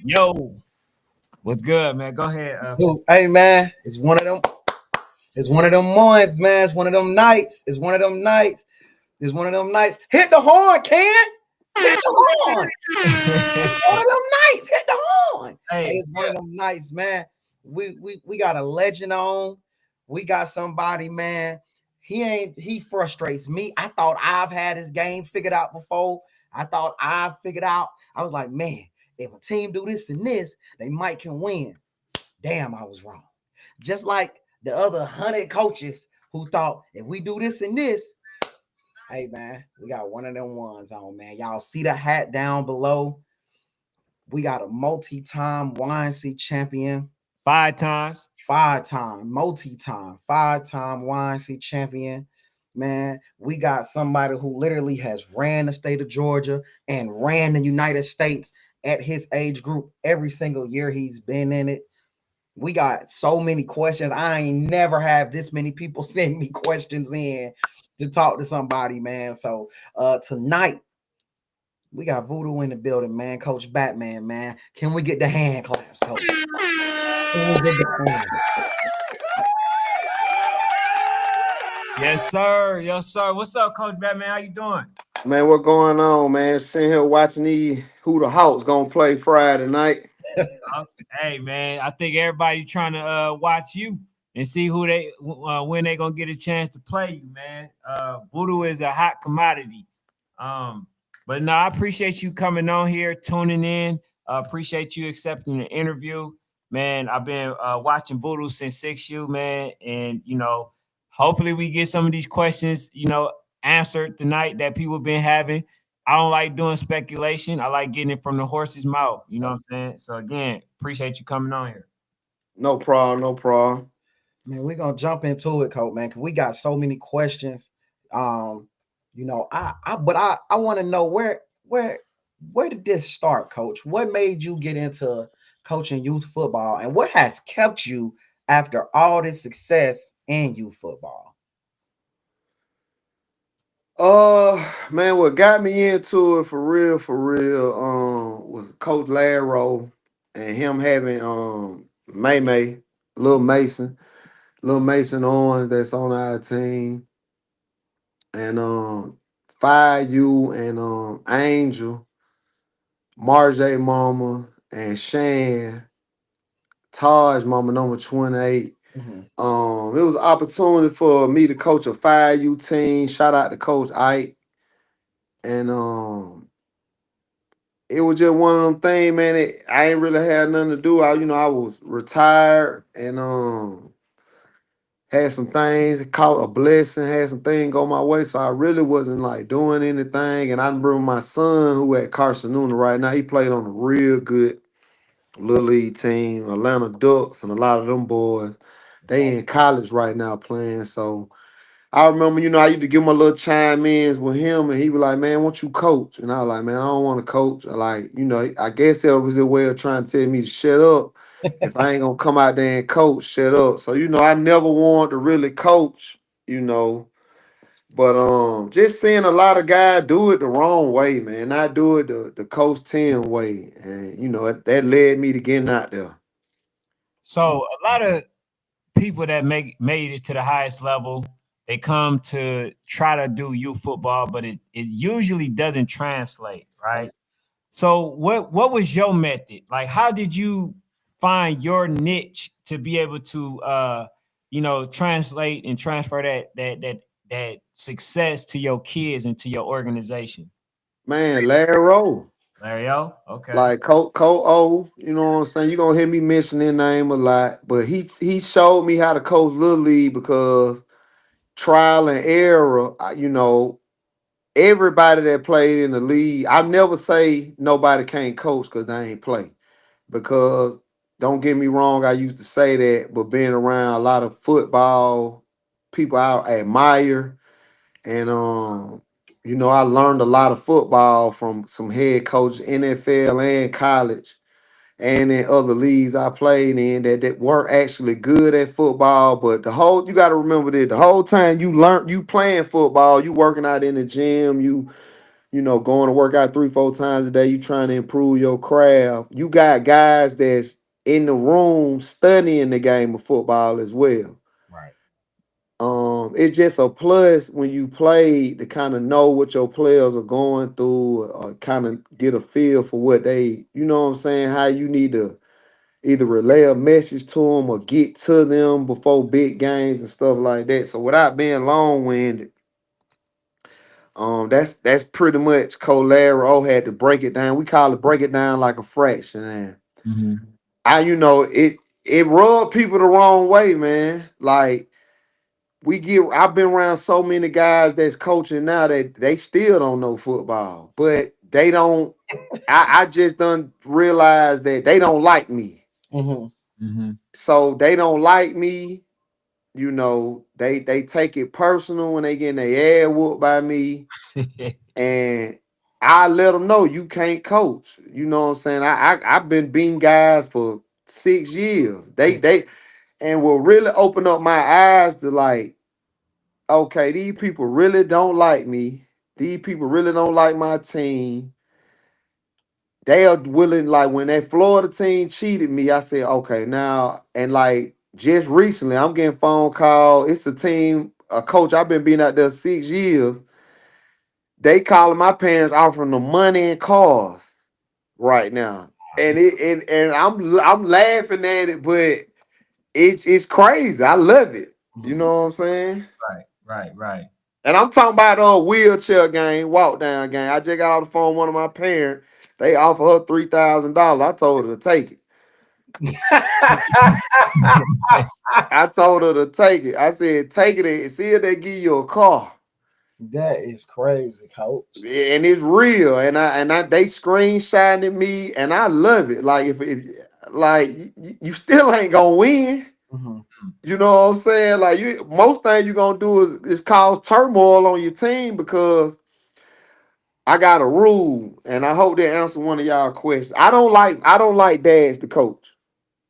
Yo, what's good, man? Go ahead. Dude, hey man, it's one of them. It's one of them mornings, man. It's one of them nights. It's one of them nights. It's one of them nights. Hit the horn, Ken. Hit the horn. It's one of them nights. Hit the horn. Hey, it's one of them nights, man. We got a legend on. We got somebody, man. He frustrates me. I thought I've had his game figured out before. I thought I figured out. I was like, man, if a team do this and this, they might can win. Damn, I was wrong. Just like the other 100 coaches who thought if we do this and this, hey man, we got one of them ones on, man. Y'all see the hat down below. We got a multi-time YNC champion. Five-time YNC champion. Man, we got somebody who literally has ran the state of Georgia and ran the United States at his age group every single year he's been in it. We got so many questions. I ain't never have this many people send me questions in to talk to somebody, man. So tonight we got Voodoo in the building, man. Coach Batman, man. Can we get the hand claps, Coach? Yes, sir. Yes, sir. What's up, Coach Batman? How you doing? Man, what going on, man? Sitting here watching who the Hawks gonna play Friday night. Hey, man, I think everybody trying to watch you and see who they when they gonna get a chance to play you, man. Voodoo is a hot commodity. But no, I appreciate you coming on here, tuning in. Appreciate you accepting the interview, man. I've been watching Voodoo since 6U, man, and hopefully we get some of these questions, answered tonight that people been having. I don't like doing speculation. I like getting it from the horse's mouth. You know what I'm saying? So again, appreciate you coming on here. No problem, no problem. Man, we're gonna jump into it, Coach, man, because we got so many questions. I want to know where did this start, Coach? What made you get into coaching youth football, and what has kept you after all this success in youth football? Man, what got me into it for real, was Coach Larrow and him having May, Little Mason, Owens that's on our team, and Fire U and Angel, Marjay Mama, and Shan, Taj Mama number 28. It was an opportunity for me to coach a 5U team. Shout out to Coach Ike. And it was just one of them things, man. I ain't really had nothing to do. I was retired and had some things, caught a blessing, had some things go my way. So I really wasn't like doing anything. And I remember my son who at Carson Nuna right now, he played on a real good little league team, Atlanta Ducks, and a lot of them boys. They in college right now playing. So I remember, I used to give him a little chime ins with him, and he was like, "Man, won't you coach?" And I was like, "Man, I don't want to coach." I guess that was a way of trying to tell me to shut up. If I ain't gonna come out there and coach, shut up. So I never wanted to really coach, But just seeing a lot of guys do it the wrong way, man. Not do it the Coach Tim way, and that led me to getting out there. So a lot of people that made it to the highest level, they come to try to do youth football, but it usually doesn't translate, right? So what was your method? Like, how did you find your niche to be able to translate and transfer that success to your kids and to your organization? Man, Larry Rowe. Larry O, okay. Like Coach O, you know what I'm saying? You're gonna hear me mention his name a lot, but he showed me how to coach Little League because trial and error, everybody that played in the league, I never say nobody can't coach because they ain't play. Because don't get me wrong, I used to say that, but being around a lot of football people I admire, and I learned a lot of football from some head coaches, NFL and college. and in other leagues I played in that weren't actually good at football. But you got to remember that the whole time you playing football, you working out in the gym, going to work out 3-4 times a day, you trying to improve your craft. You got guys that's in the room studying the game of football as well. Right. It's just a plus when you play to kind of know what your players are going through or kind of get a feel for what they, you know what I'm saying, how you need to either relay a message to them or get to them before big games and stuff like that. So without being long-winded, that's pretty much Colaro had to break it down. We call it break it down like a fraction. And Mm-hmm. it rubbed people the wrong way, man. Like I've been around so many guys that's coaching now that they still don't know football, but they don't. I just done realize that they don't like me, Mm-hmm. Mm-hmm. so they don't like me. They take it personal when they getting their ass whooped by me, and I let them know you can't coach. You know what I'm saying? I've been beating guys for 6 years. They and will really open up my eyes to like, okay, these people really don't like me. These people really don't like my team. They are willing, like when that Florida team cheated me, I said, okay, now, and like just recently, I'm getting phone call. It's a coach I've been being out there 6 years. They calling my parents offering them money and cars right now. And I'm laughing at it, but it's crazy. I love it. You know what I'm saying? Right. Right. Right. And I'm talking about a wheelchair game, walk down game. I just got off the phone with one of my parents. They offer her $3,000. I told her to take it. I told her to take it. I said, take it and see if they give you a car. That is crazy, coach. And it's real. And I they screenshotting me, and I love it. Like if like you still ain't gonna win. Mm-hmm. You know what I'm saying? Like most things you gonna do is cause turmoil on your team because I got a rule, and I hope that answer one of y'all questions. I don't like dads to coach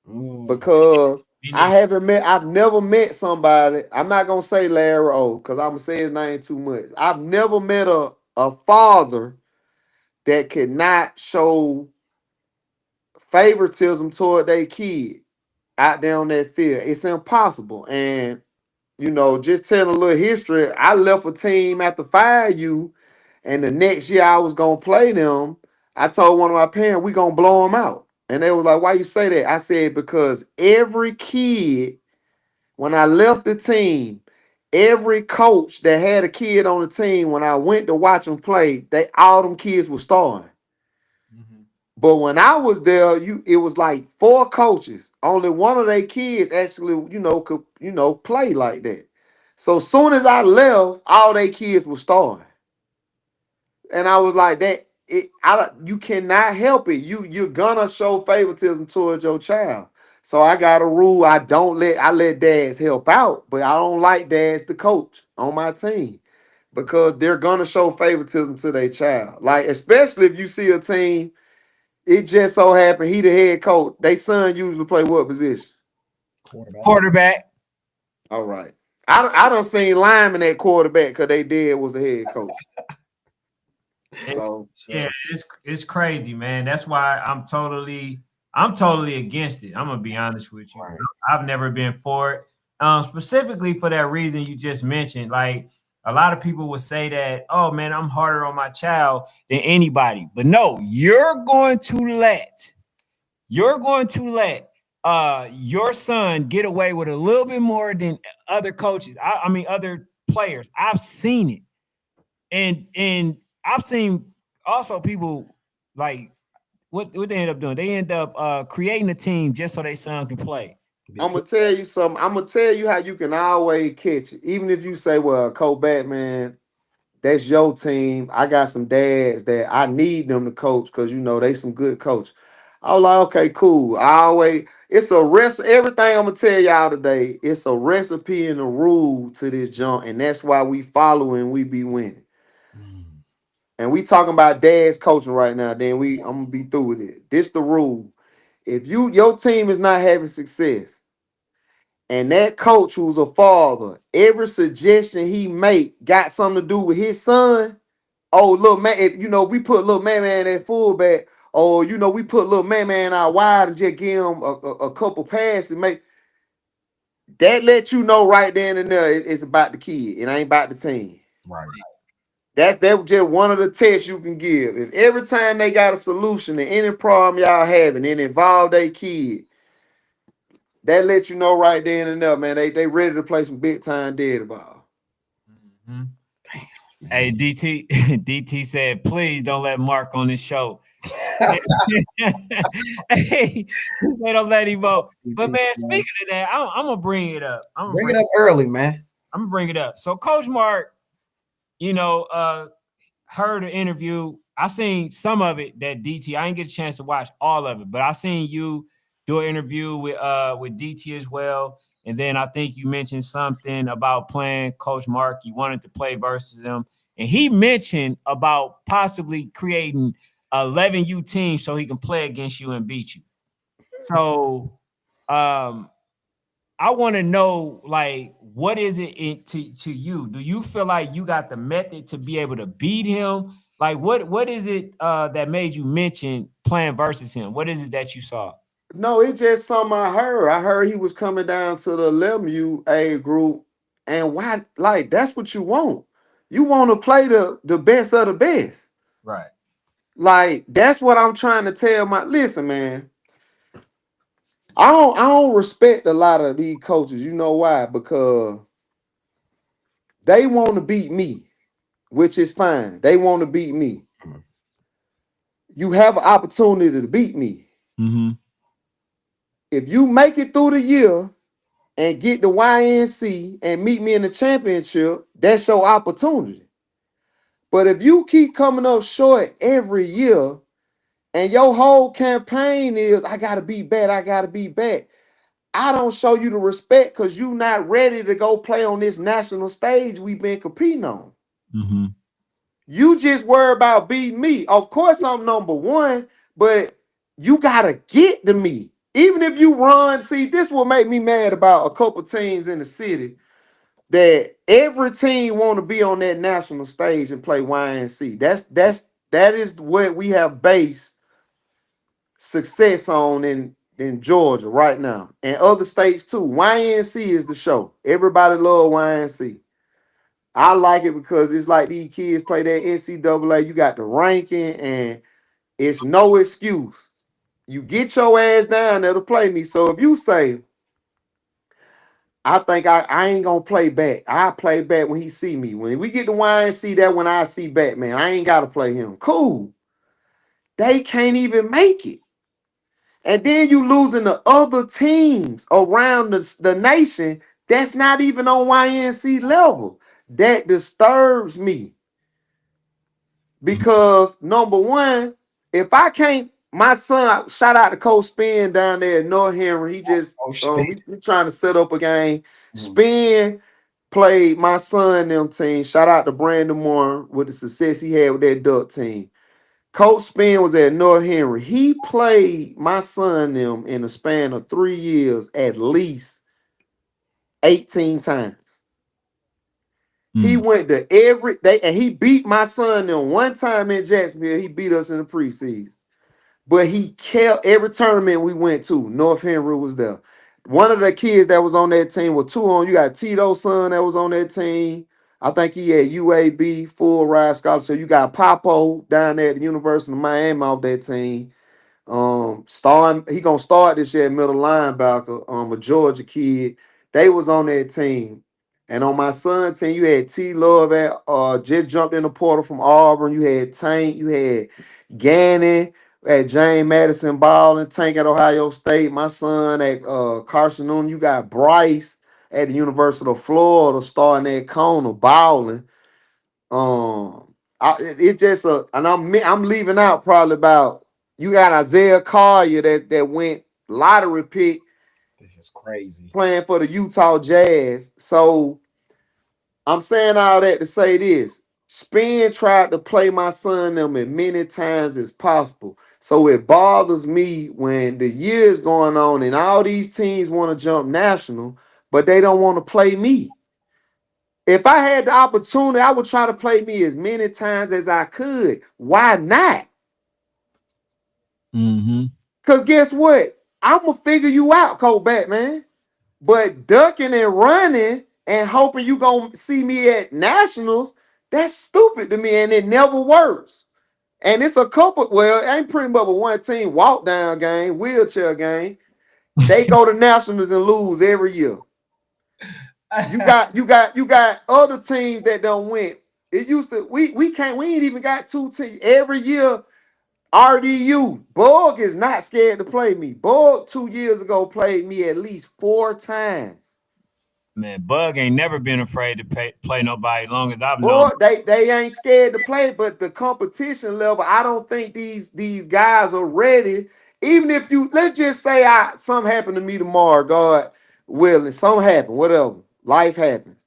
Mm. because Me neither. I've never met somebody. I'm not gonna say Larry O because I'm gonna say his name too much. I've never met a father that could not show favoritism toward their kid out there on that field. It's impossible. And just telling a little history, I left a team after 5U, and the next year I was gonna play them. I told one of my parents, we gonna blow them out. And they was like, why you say that? I said, because every kid, when I left the team, every coach that had a kid on the team, when I went to watch them play, all them kids were starting. Mm-hmm. But when I was there, it was like 4 coaches. Only one of their kids actually, could, play like that. So soon as I left, all their kids were starting. And I was like, you cannot help it. You're gonna show favoritism towards your child. So I got a rule. I let dads help out, but I don't like dads to coach on my team because they're gonna show favoritism to their child. Like, especially if you see a team. It just so happened he the head coach. They son usually play what position? Quarterback. Quarterback. All right. I done seen lineman at quarterback because they did was the head coach. So Yeah, Sure. it's crazy, man. That's why I'm totally against it. I'm gonna be honest with you. Right. I've never been for it. Specifically for that reason you just mentioned. Like a lot of people would say that, oh man, I'm harder on my child than anybody. But no, you're going to let your son get away with a little bit more than other coaches. I mean other players. I've seen it. And I've seen also people like what they end up doing. They end up creating a team just so their son can play. Be I'm cool. gonna tell you something. I'm gonna tell you how you can always catch it. Even if you say, well, Cole Batman, that's your team. I got some dads that I need them to coach because they some good coach. I was like, okay, cool. It's a rest. Everything I'm gonna tell y'all today, it's a recipe and a rule to this junk, and that's why we follow and we be winning. Mm. And we talking about dads coaching right now. I'm gonna be through with it. This the rule. If your team is not having success, and that coach who's a father, every suggestion he make got something to do with his son. Oh, little man, if, we put little man at fullback. Or we put little man out wide and just give him a couple passes. Make that let you know right then and there it's about the kid. It ain't about the team. Right. That just one of the tests you can give. If every time they got a solution to any problem y'all having and involve their kid, that lets you know right then and there, man. They ready to play some big time dead ball. Mhm. Hey, DT, DT said, please don't let Mark on this show. Hey, they don't let him vote. But man, speaking of that, I'm gonna bring it up. Bring it up early, man. I'm gonna bring it up. So Coach Mark, heard an interview. I seen some of it that DT. I didn't get a chance to watch all of it, but I seen you do an interview with DT as well. And then I think you mentioned something about playing Coach Mark. You wanted to play versus him. And he mentioned about possibly creating 11U team so he can play against you and beat you. So I want to know, like, what is it to you? Do you feel like you got the method to be able to beat him? Like, what is it that made you mention playing versus him? What is it that you saw? No, it's just something I heard. I heard he was coming down to the 11U A group, and why? Like that's what you want. You want to play the best of the best. Right. Like that's what I'm trying to tell my. Listen, man. I don't respect a lot of these coaches. You know why? Because they want to beat me, which is fine. They want to beat me. You have an opportunity to beat me. Mm-hmm. If you make it through the year and get the YNC and meet me in the championship, that's your opportunity. But if you keep coming up short every year and your whole campaign is, I got to be back, I got to be back, I don't show you the respect because you're not ready to go play on this national stage we've been competing on. Mm-hmm. You just worry about beating me. Of course, I'm number one, but you got to get to me. Even if you run, see, this will make me mad about a couple teams in the city that every team want to be on that national stage and play YNC. That is what we have based success on in Georgia right now and other states too. YNC is the show. Everybody love YNC. I like it because it's like these kids play that NCAA. You got the ranking and it's no excuse. You get your ass down there to play me. So if you say, I think I ain't gonna play back. I play back when he see me. When we get to YNC, that when I see Batman, I ain't gotta play him. Cool. They can't even make it. And then you losing the other teams around the nation that's not even on YNC level. That disturbs me. Because number one, if I can't, my son, shout out to Coach Spin down there at North Henry. He just we trying to set up a game. Spin played my son them team. Shout out to Brandon Moore with the success he had with that Duck team. Coach Spin was at North Henry. He played my son them in a span of 3 years at least 18 times. He went to every day and he beat my son them one time in Jacksonville. He beat us in the preseason. But he kept every tournament we went to. North Henry was there. One of the kids that was on that team was two on. You got Tito's son that was on that team. I think he had UAB full ride scholarship. You got Papo down there at the University of Miami off that team. He gonna start this year at middle linebacker. A Georgia kid. They was on that team. And on my son's team, you had T Love at just jumped in the portal from Auburn. You had Tank, you had Gannon at James Madison Ball, Tank at Ohio State. My son at Carson Newton. You got Bryce at the University of Florida starting at corner balling. It's just and I'm leaving out probably about you got Isaiah Collier that went lottery pick. This is crazy. Playing for the Utah Jazz. So I'm saying all that to say this. Spin tried to play my son them as many times as possible. So it bothers me when the year is going on and all these teams want to jump national, but they don't want to play me. If I had the opportunity, I would try to play me as many times as I could. Why not? Mm-hmm. Because guess what? I'm going to figure you out, Cole Batman. But ducking and running and hoping you going to see me at nationals, that's stupid to me, and it never works. And it's a couple, well, it ain't pretty much a one team walk down game, wheelchair game. They go to nationals and lose every year. You got other teams that don't win. It used to we ain't even got two teams every year. RDU Bug is not scared to play me. Bug 2 years ago played me at least 4 times. Man, Bug ain't never been afraid to play nobody long as I've known. Boy, they ain't scared to play, but the competition level, I don't think these guys are ready. Even if you let's just say something happened to me tomorrow, God willing, something happened, whatever. Life happens.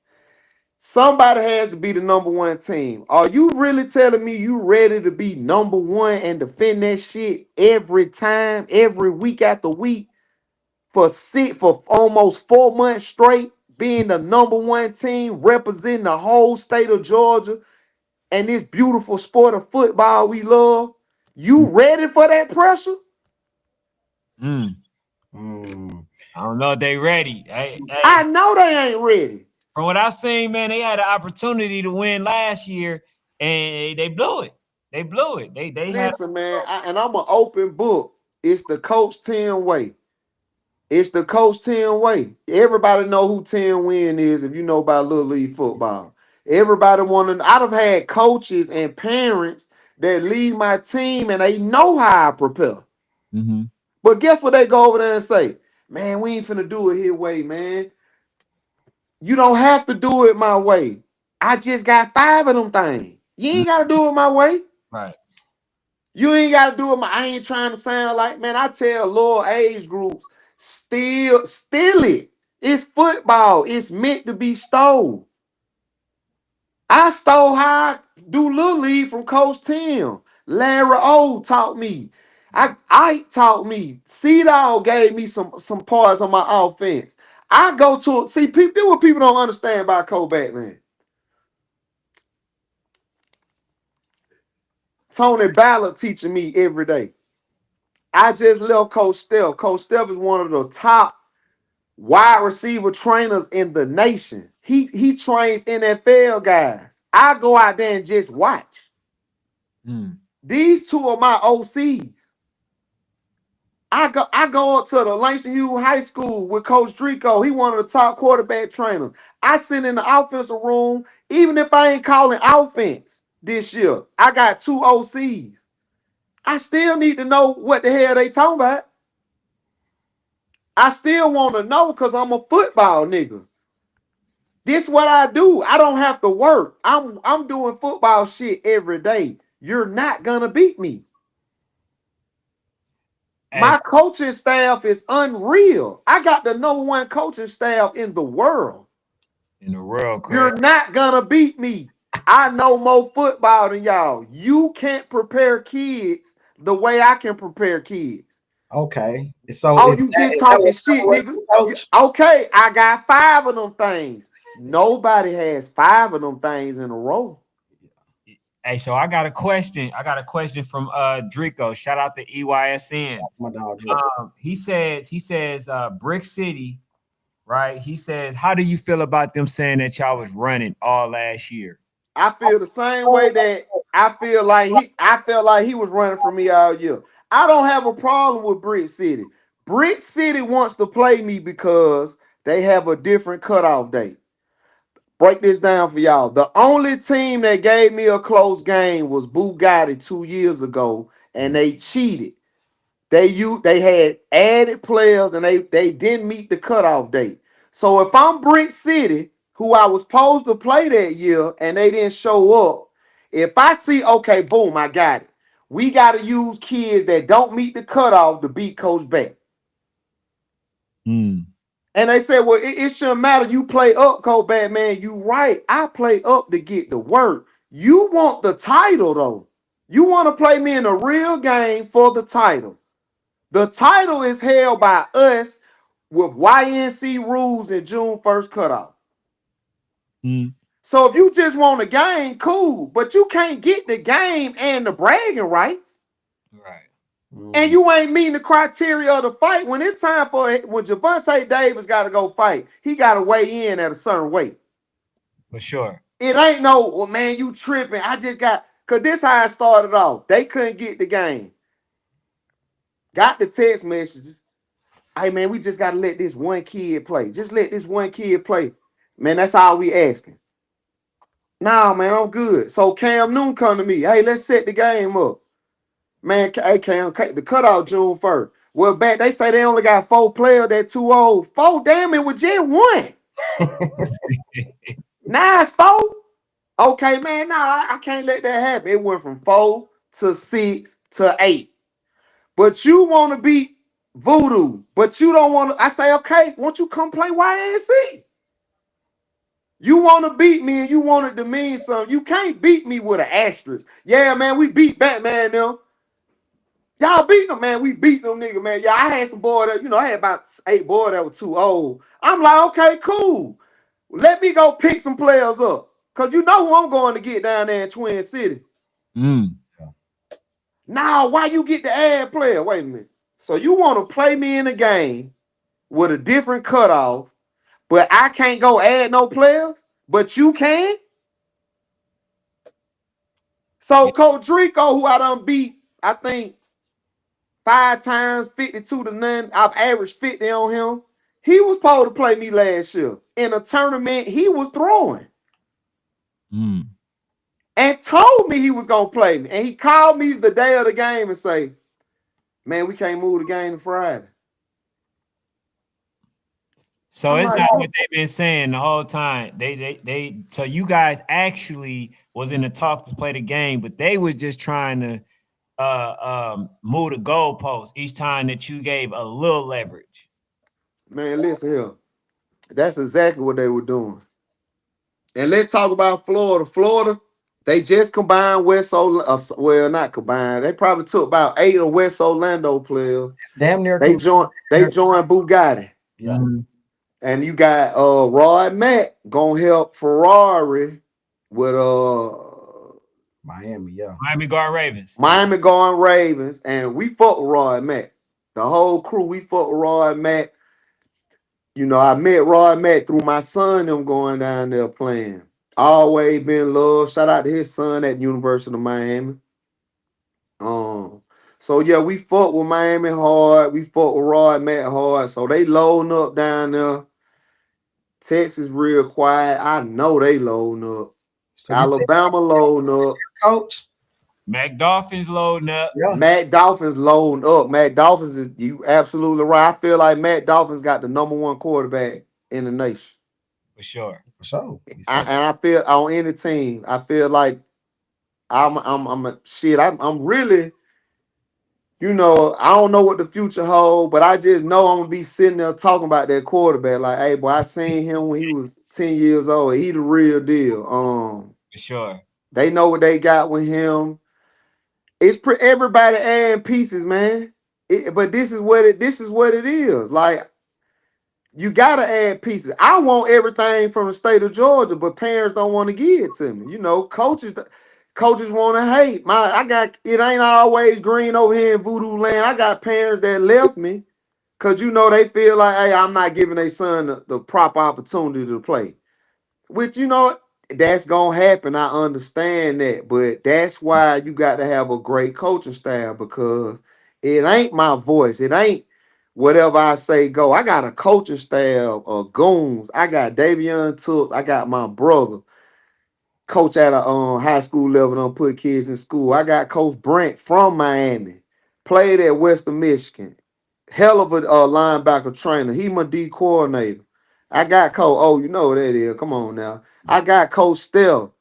Somebody has to be the number one team. Are you really telling me you ready to be number one and defend that shit every time, every week after week for almost 4 months straight, being the number one team, representing the whole state of Georgia and this beautiful sport of football we love? You ready for that pressure? Mm. Mm. I don't know if they ready. Hey, I know they ain't ready. from what I seen, man, they had an opportunity to win last year and they blew it. They blew it. They had. Listen, man, and I'm an open book. It's the Coach 10 way. It's the Coach 10 way. Everybody know who 10 Win is if you know about Little League football. Everybody want to. I'd have had coaches and parents that lead my team and they know how I prepare. Mm-hmm. But guess what they go over there and say? Man, we ain't finna do it his way, man. You don't have to do it my way. I just got 5 of them things. You ain't got to do it my way. Right. You ain't got to do it. I ain't trying to sound like, man, I tell lower age groups, steal it. It's football. It's meant to be stole. I stole how I do Little League from Coach Tim. Larry O taught me. I taught me. C-Dog gave me some parts on my offense. I go to see people. What people don't understand about Cole Batman. Tony Ballard teaching me every day. I just left Coach Steph. Coach Steph is one of the top wide receiver trainers in the nation. He trains NFL guys. I go out there and just watch. Mm. These two are my OCs. I go up to the Langston Hughes High School with Coach Drico. He one of the top quarterback trainers. I sit in the offensive room, even if I ain't calling offense this year. I got 2 OCs. I still need to know what the hell they talking about. I still want to know because I'm a football nigga. This what I do. I don't have to work. I'm doing football shit every day. You're not gonna beat me. My coaching staff is unreal. I got the number one coaching staff in the world. In the world, You're not gonna beat me. I know more football than y'all. You can't prepare kids the way I can prepare kids. Okay. So oh, you just talking shit, nigga. Okay, I got 5 of them things. Nobody has 5 of them things in a row. Hey, so I got a question. I got a question from Drico. Shout out to EYSN. My dog. He says Brick City, right? He says, how do you feel about them saying that y'all was running all last year? I feel the same way that I felt like he was running for me all year. I don't have a problem with Brick City. Brick City wants to play me because they have a different cutoff date. Break this down for y'all. The only team that gave me a close game was Bugatti 2 years ago, and they cheated. They had added players, and they didn't meet the cutoff date. So if I'm Brick City, who I was supposed to play that year, and they didn't show up, if I see, okay, boom, I got it. We got to use kids that don't meet the cutoff to beat Coach Beck. Mm. And they said, well, it shouldn't matter. You play up, Coach Batman. You right. I play up to get the work. You want the title, though. You want to play me in a real game for the title. The title is held by us with YNC rules and June 1st cutoff. Mm. So if you just want a game, cool. But you can't get the game and the bragging rights. Right. And you ain't meeting the criteria of the fight. When it's time for it, when Javante Davis got to go fight, he got to weigh in at a certain weight. For sure. It ain't no, well, man, you tripping. I just got, because this how it started off. They couldn't get the game. Got the text messages. Hey, man, we just got to let this one kid play. Just let this one kid play. Man, that's all we asking. Nah, man, I'm good. So Cam Newton come to me. Hey, let's set the game up. Man, hey, Cam, the cutoff June 1st. Well, back, they say they only got 4 players that too old. 4, damn, it was just 1. Now it's 4. Okay, man, nah, I can't let that happen. It went from 4 to 6 to 8. But you want to beat Voodoo, but you don't want to. I say, okay, won't you come play YNC? You want to beat me and you want it to mean something. You can't beat me with an asterisk. Yeah, man, we beat Batman now. Y'all beat them, man. We beat them nigga, man. Yeah, I had some boy that, I had about 8 boys that were too old. I'm like, okay, cool. Let me go pick some players up. Because you know who I'm going to get down there in Twin City. Now, why you get the ad player? Wait a minute. So you want to play me in a game with a different cutoff, but I can't go add no players, but you can? So Coach Drico, who I done beat, I think 5 times, 52 to none. I've averaged 50 on him. He was supposed to play me last year. In a tournament, he was throwing. And told me he was going to play me. And he called me the day of the game and say, man, we can't move the game to Friday. So I'm it's like, not what they've been saying the whole time. So you guys actually was in the talk to play the game, but they was just trying to move the goalpost each time that you gave a little leverage. man, listen here. That's exactly what they were doing. And let's talk about Florida. Florida, they just combined West Orlando. Well, not combined. They probably took about 8 of West Orlando players. It's damn near. They joined Bugatti. Yeah. And you got Roy Mack gonna help Ferrari with Miami, yeah. Miami Guard Ravens. Miami going Ravens, and we fuck with Roy Mack. The whole crew, we fuck with Roy Mack. I met Roy Mack through my son, them going down there playing. Always been loved. Shout out to his son at University of Miami. So yeah, we fuck with Miami hard. We fuck with Roy Mack hard. So they loading up down there. Texas real quiet. I know they loading up. So Alabama loading up. Coach. Mac Dolphins loading up. Yeah. Mac Dolphins loading up. Mac Dolphins is, you absolutely right. I feel like Mac Dolphins got the #1 quarterback in the nation. For sure. For sure. And I feel on any team, I feel like I'm really, I don't know what the future holds, but I just know I'm gonna be sitting there talking about that quarterback. Like, hey, boy, I seen him when he was 10 years old. He the real deal. For sure. They know what they got with him. It's everybody adding pieces, man. But this is what it is. Like, you gotta add pieces. I want everything from the state of Georgia, but parents don't want to give it to me. Coaches want to hate. It ain't always green over here in voodoo land. I got parents that left me because they feel like, hey, I'm not giving their son the proper opportunity to play. Which that's gonna happen. I understand that, but that's why you got to have a great coaching staff, because it ain't my voice. It ain't whatever I say go. I got a coaching staff of goons. I got Davion Tooks. I got my brother, coach at a high school level, don't put kids in school. I got Coach Brent from Miami, played at Western Michigan. Hell of a linebacker trainer. He my D coordinator. I got Coach. Oh, you know what that is. Come on now. I got Coach Stell.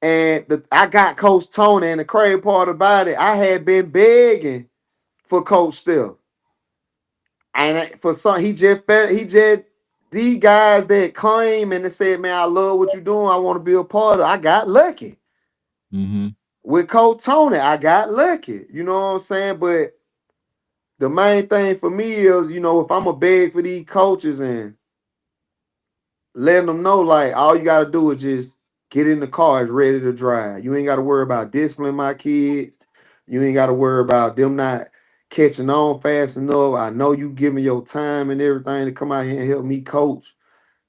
And I got Coach Tony. And the crazy part about it, I had been begging for Coach Stell. And for some, these guys that came and they said, man, I love what you're doing. I want to be a part of it. I got lucky. with Coach Tony, I got lucky. You know what I'm saying? But the main thing for me is, you know, if I'm a beg for these coaches and letting them know, like, all you got to do is just get in the car, it's ready to drive. You ain't got to worry about disciplining my kids. You ain't got to worry about them not catching on fast enough. I know you giving your time and everything to come out here and help me coach.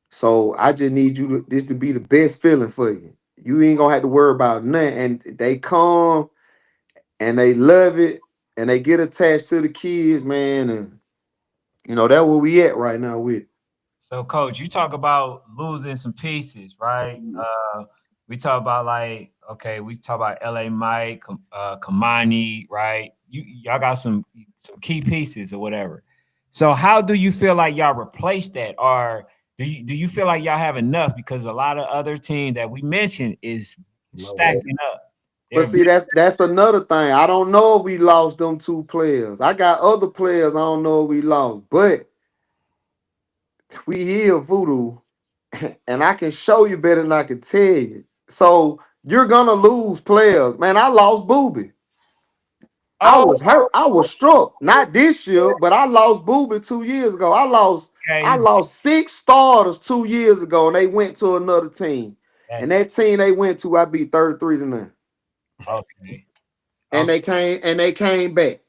So I just need you to this to be the best feeling for you. You ain't gonna have to worry about nothing. And they come and they love it and they get attached to the kids, man. And you know, that's where we at right now with. So, coach, you talk about losing some pieces, right? We talk about like, okay, we talk about LA Mike, Kamani, right? Y'all got some key pieces or whatever. So, how do you feel like y'all replace that, or do you feel like y'all have enough? Because a lot of other teams that we mentioned is stacking up. But see, that's another thing. I don't know if we lost them two players. I got other players I don't know if we lost, but we here voodoo, and I can show you better than I can tell you. So you're gonna lose players. Man, I lost Booby. I Oh, was hurt. I was struck. Not this year, but I lost Booby 2 years ago. I okay. lost 6 starters 2 years ago, and they went to another team. And That's that team they went to, I beat 33-9. okay. And Okay. they came back.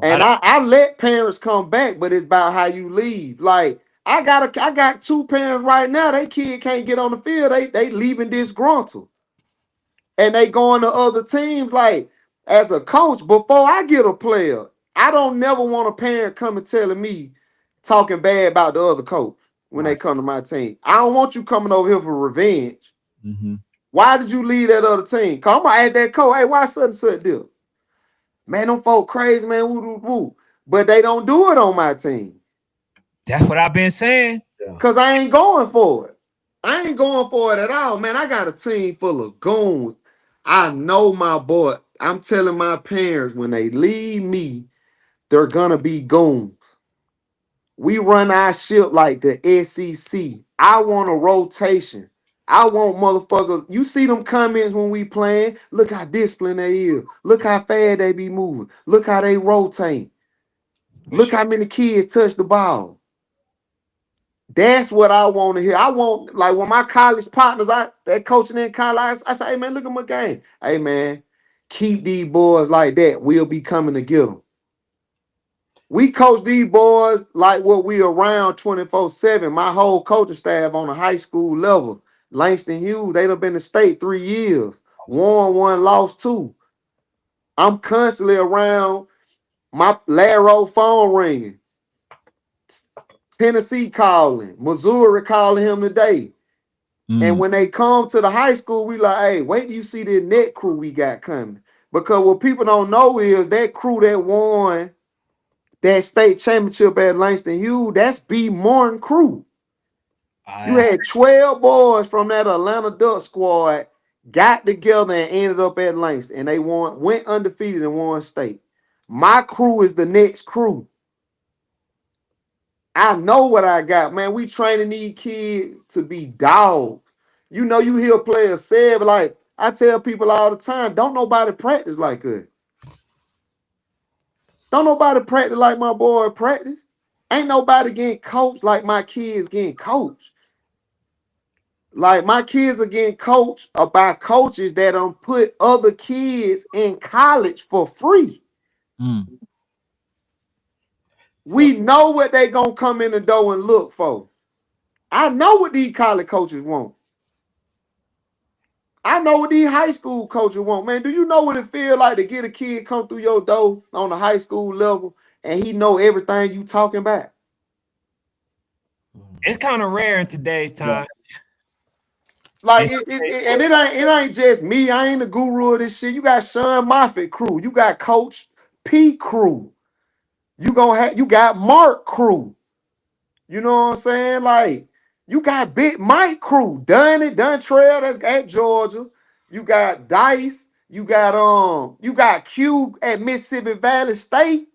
I And I let parents come back, but it's about how you leave. Like I got two parents right now. They kid can't get on the field. They leaving disgruntled. And they going to other teams. Like as a coach, before I get a player, I don't never want a parent coming telling me talking bad about the other coach when they right. come to my team. I don't want you coming over here for revenge. Mm-hmm. Why did you leave that other team? Cause I'm gonna ask that coach, hey, why such and such deal? Man, them folk crazy, man. Woo, woo, woo. But they don't do it on my team. That's what I've been saying. Cause I ain't going for it. I ain't going for it at all, man. I got a team full of goons. I know my boy. I'm telling my parents when they leave me, they're gonna be goons. We run our ship like the SEC. I want a rotation. I want motherfuckers. You see them comments when we playing? Look how disciplined they is. Look how fast they be moving. Look how they rotate. For Look sure. how many kids touch the ball. That's what I want to hear. I want, like, when my college partners, that coaching in college, I say, hey, man, look at my game. Hey, man, keep these boys like that. We'll be coming to get them. We coach these boys like what we around 24/7. My whole coaching staff on a high school level. Langston Hughes, they done been to state 3 years. Won one, lost two. I'm constantly around. My Laro phone ringing. Tennessee calling. Missouri calling him today. And when they come to the high school, we like, hey, wait till you see this net crew we got coming. Because what people don't know is that crew that won that state championship at Langston Hughes, that's B. Morton crew. You I had 12 boys from that Atlanta Duck squad got together and ended up at Langston. And they went undefeated and won state. My crew is the next crew. I know what I got, man. We training these kids to be dogs. You know, you hear players say it, but like I tell people all the time, don't nobody practice like us. Don't nobody practice like my boy practice. Ain't nobody getting coached like my kids getting coached. Like my kids are getting coached by coaches that don't put other kids in college for free. mm. So We know what they gonna come in the door and look for. I know what these college coaches want. I know what these high school coaches want, man. Do you know what it feel like to get a kid come through your door on the high school level and he know everything you talking about? it's kind of rare in today's time. Like And and it ain't just me. I ain't the guru of this shit. You got Sean Moffitt crew. You got Coach P crew. You got Mark crew. You know what I'm saying? Like you got Big Mike crew. Duntrail, that's at Georgia. You got Dice. You got Q at Mississippi Valley State.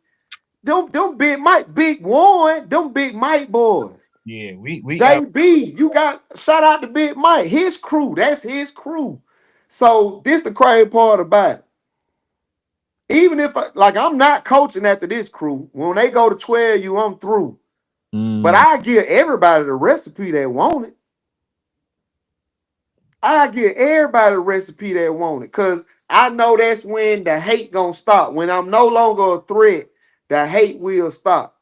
Them Big Mike, Big Warren, them Big Mike boys. yeah, we JB, you got shout out to Big Mike, his crew. That's his crew. So this the crazy part about it. Even if I'm not coaching after this crew, when they go to 12U, I'm through. But I give everybody the recipe that want it. I give everybody the recipe that want it. Cause I know that's when the hate gonna stop. When I'm no longer a threat, the hate will stop.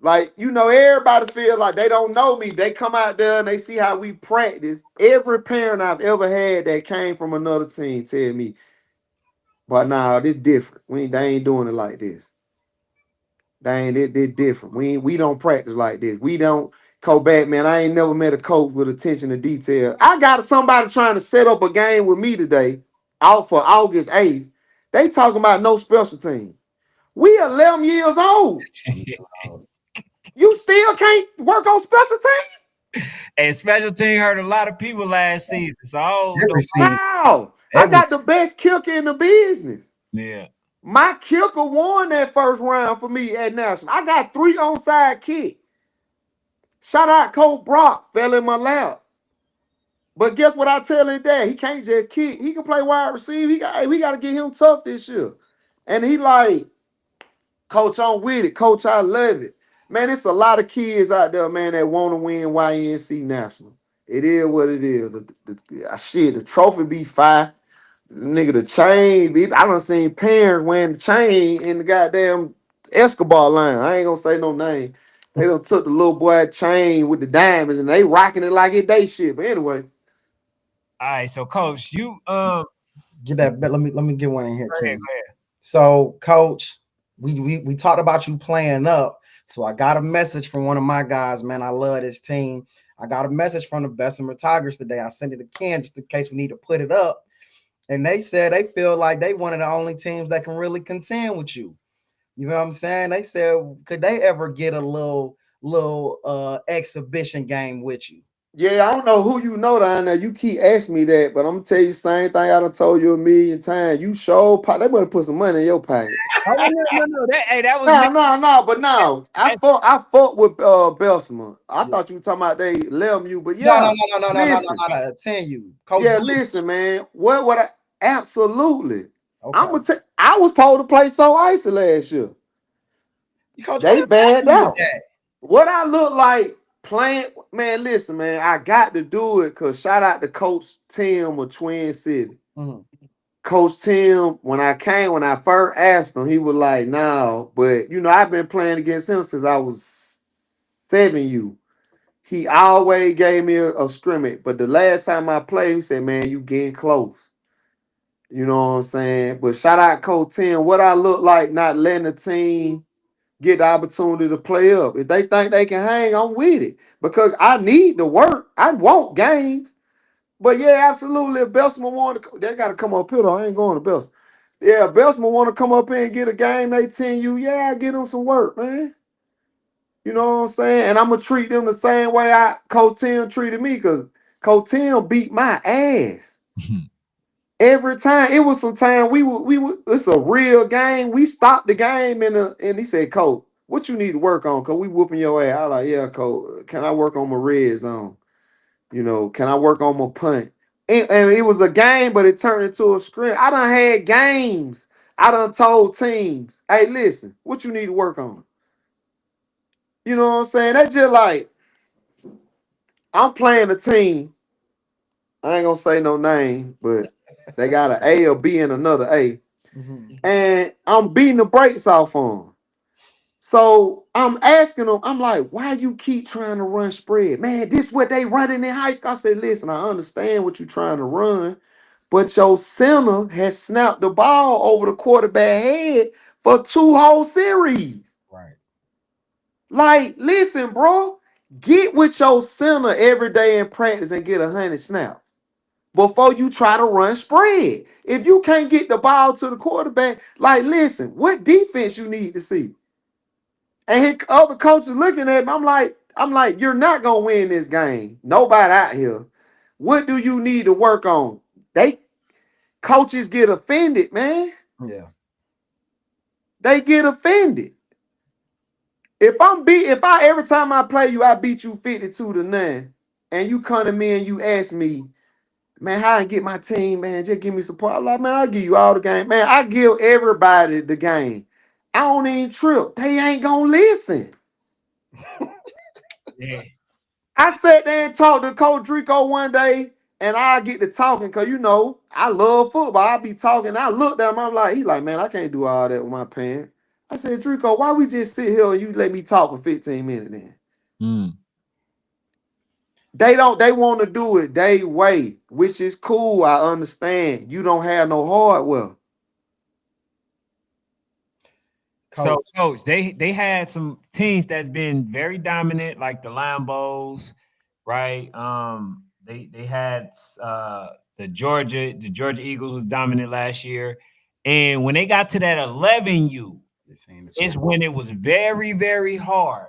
Like, everybody feel like they don't know me. They come out there and they see how we practice. Every parent I've ever had that came from another team tell me, but nah, this different. They ain't doing it like this. They ain't it different. We don't practice like this. We don't back, man. I ain't never met a coach with attention to detail. I got somebody trying to set up a game with me today, out for August 8th. They talking about no special team. We 11 years old. You still can't work on special team? And special team hurt a lot of people last season. So I don't know. How? I got the best kicker in the business. Yeah. My kicker won that first round for me at National. I got 3 onside kick. Shout out Coach Brock, fell in my lap. But guess what I tell him that? He can't just kick. He can play wide receiver. We got to get him tough this year. And he like, Coach, I'm with it. Coach, I love it. Man, it's a lot of kids out there, man, that want to win YNC National. It is what it is. The trophy be fire. Nigga, the chain. I done seen parents wearing the chain in the goddamn Escobar line. I ain't gonna say no name. They done took the little boy chain with the diamonds and they rocking it like it they shit. But anyway. All right, so Coach, you get that. Let me get one in here, go ahead. So, Coach, we talked about you playing up. So I got a message from one of my guys, man. I love this team. I got a message from the Bessemer Tigers today. I sent it to Ken just in case we need to put it up. And they said they feel like they one of the only teams that can really contend with you. You know what I'm saying? They said, could they ever get a little exhibition game with you? Yeah, I don't know who you know down there. You keep asking me that, but I'm gonna tell you the same thing I done told you a million times. You they better put some money in your pocket. Oh, no. That was No. But no, I fought with Bessemer. I thought you were talking about they left you, but yeah. No. 10U. Coach Yeah, Blue. listen, man. What would I absolutely? Okay. I'm gonna I was supposed to play so icy last year. Coach, They bagged out. What I look like playing, man, listen, man, I got to do it because shout out to Coach Tim of Twin City. Mm-hmm. Coach Tim, when I first asked him, he was like, no, but I've been playing against him since I was 7U. He always gave me a scrimmage, but the last time I played, he said, man, you getting close. You know what I'm saying? But shout out Coach Tim. What I look like not letting the team get the opportunity to play up. If they think they can hang, I'm with it. Because I need to work. I want games. But yeah, absolutely. If Bessemer want to, they got to come up here though. I ain't going to Bessemer. Yeah, if Bessemer want to come up here and get a game, they 10U. Yeah, I get them some work, man. You know what I'm saying? And I'm going to treat them the same way Coach Tim treated me because Coach Tim beat my ass. Every time. It was some time it's a real game. We stopped the game and he said, Coach, what you need to work on? Cause we whooping your ass. I was like, yeah, Coach, can I work on my red zone? Can I work on my punt? And it was a game, but it turned into a scrim. I done had games. I done told teams, hey, listen, what you need to work on? You know what I'm saying? That's just like, I'm playing a team. I ain't gonna say no name, but they got an A or B and another A. Mm-hmm. And I'm beating the brakes off on them. So I'm asking them, I'm like, why you keep trying to run spread? Man, this what they running in high school. I said, listen, I understand what you're trying to run, but your center has snapped the ball over the quarterback head for 2 whole series. Right. Like, listen, bro, get with your center every day in practice and get 100 snaps before you try to run spread. If you can't get the ball to the quarterback, like, listen, what defense you need to see? And his other coaches looking at me, I'm like, you're not gonna win this game. Nobody out here. What do you need to work on? Coaches get offended, man. Yeah. They get offended. If I every time I play you, I beat you 52-9, and you come to me and you ask me, man, how I get my team, man? Just give me support. I'm like, man, I'll give you all the game. Man, I give everybody the game. I don't even trip. They ain't gonna listen. Yeah. I sat there and talked to Coach Drico one day, and I get to talking because you know I love football. I be talking. I looked at him. I'm like, he like, man, I can't do all that with my parents. I said, Drico, why we just sit here and you let me talk for 15 minutes then? Mm. They don't. They want to do it their way, which is cool. I understand. You don't have no hardware. So, Coach. coach, they had some teams that's been very dominant, like the Lambos, right? They had the Georgia Eagles was dominant last year, and when they got to that 11U, This ain't the it's chance. when it was very, very hard.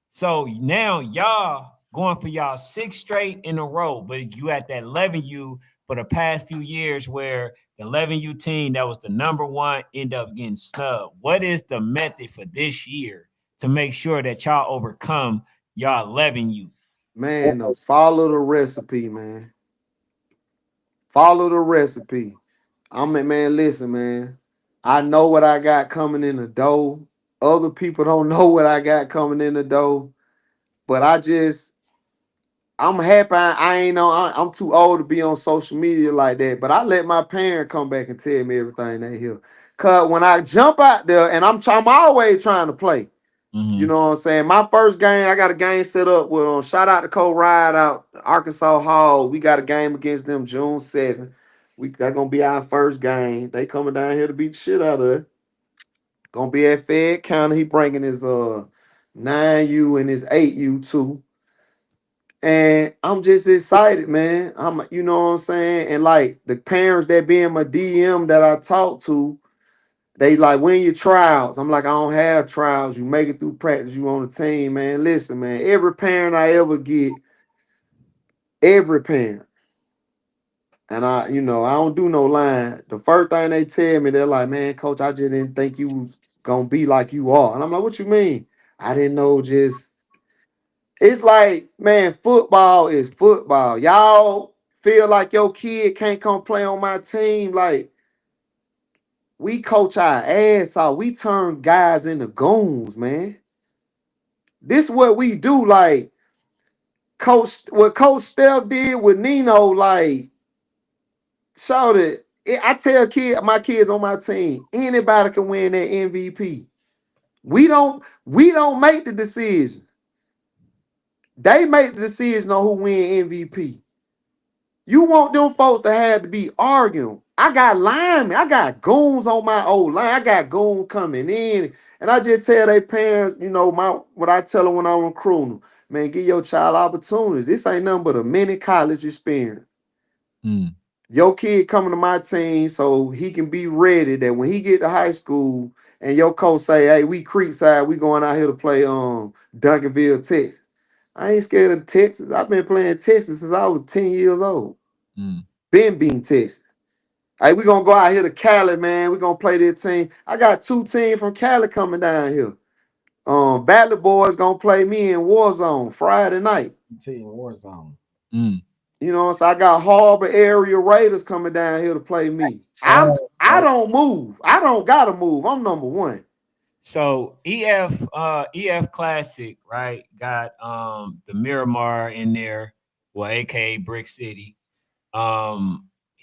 So now y'all going for y'all six straight in a row, but you at that 11U for the past few years where the 11U team that was the number one end up getting snubbed. What is the method for this year to make sure that y'all overcome y'all 11U? Man, to follow the recipe, man. Follow the recipe. Man, listen, man. I know what I got coming in the door. Other people don't know what I got coming in the door. But I'm happy I ain't on. I'm too old to be on social media like that. But I let my parents come back and tell me everything they hear. Cause when I jump out there, and I'm always trying to play. You Mm-hmm. know what I'm saying? My first game, I got a game set up with shout out to Cole Ride out Arkansas Hall. We got a game against them June 7th. That's gonna be our first game. They coming down here to beat the shit out of it. Gonna be at Fed County. He bringing his 9U and his 8U too. And I'm just excited, man. You know what I'm saying? And like the parents that be in my DM that I talk to, they like, when your trials? I'm like, I don't have trials. You make it through practice. You on the team, man. Listen, man. Every parent I ever get, every parent, and I don't do no lying. The first thing they tell me, they're like, man, coach, I just didn't think you was gonna be like you are. And I'm like, what you mean? I didn't know. Just it's like, man, football is football. Y'all feel like your kid can't come play on my team, like. We coach our ass off. We turn guys into goons, man. This is what we do. Like what Coach Steph did with Nino. Like, showed it. I tell my kids on my team, anybody can win that MVP. We don't make the decision. They make the decision on who win MVP. You want them folks to have to be arguing. I got linemen. I got goons on my old line. I got goons coming in. And I just tell their parents, what I tell them when I'm recruiting them, man, give your child opportunity. This ain't nothing but a mini college experience. Mm. Your kid coming to my team so he can be ready that when he get to high school and your coach say, hey, we Creekside, we going out here to play Duncanville, Texas. I ain't scared of Texas. I've been playing Texas since I was 10 years old. Mm. Been being Texas. Hey, we gonna go out here to Cali, man. We gonna play this team. I got 2 teams from Cali coming down here. Valley Boys gonna play me in Warzone Friday night. Team Warzone. Mm. You know, so I got Harbor area Raiders coming down here to play me. I don't move. I don't gotta move. I'm number one. So EF Classic, right? Got the Miramar in there, well, aka Brick City.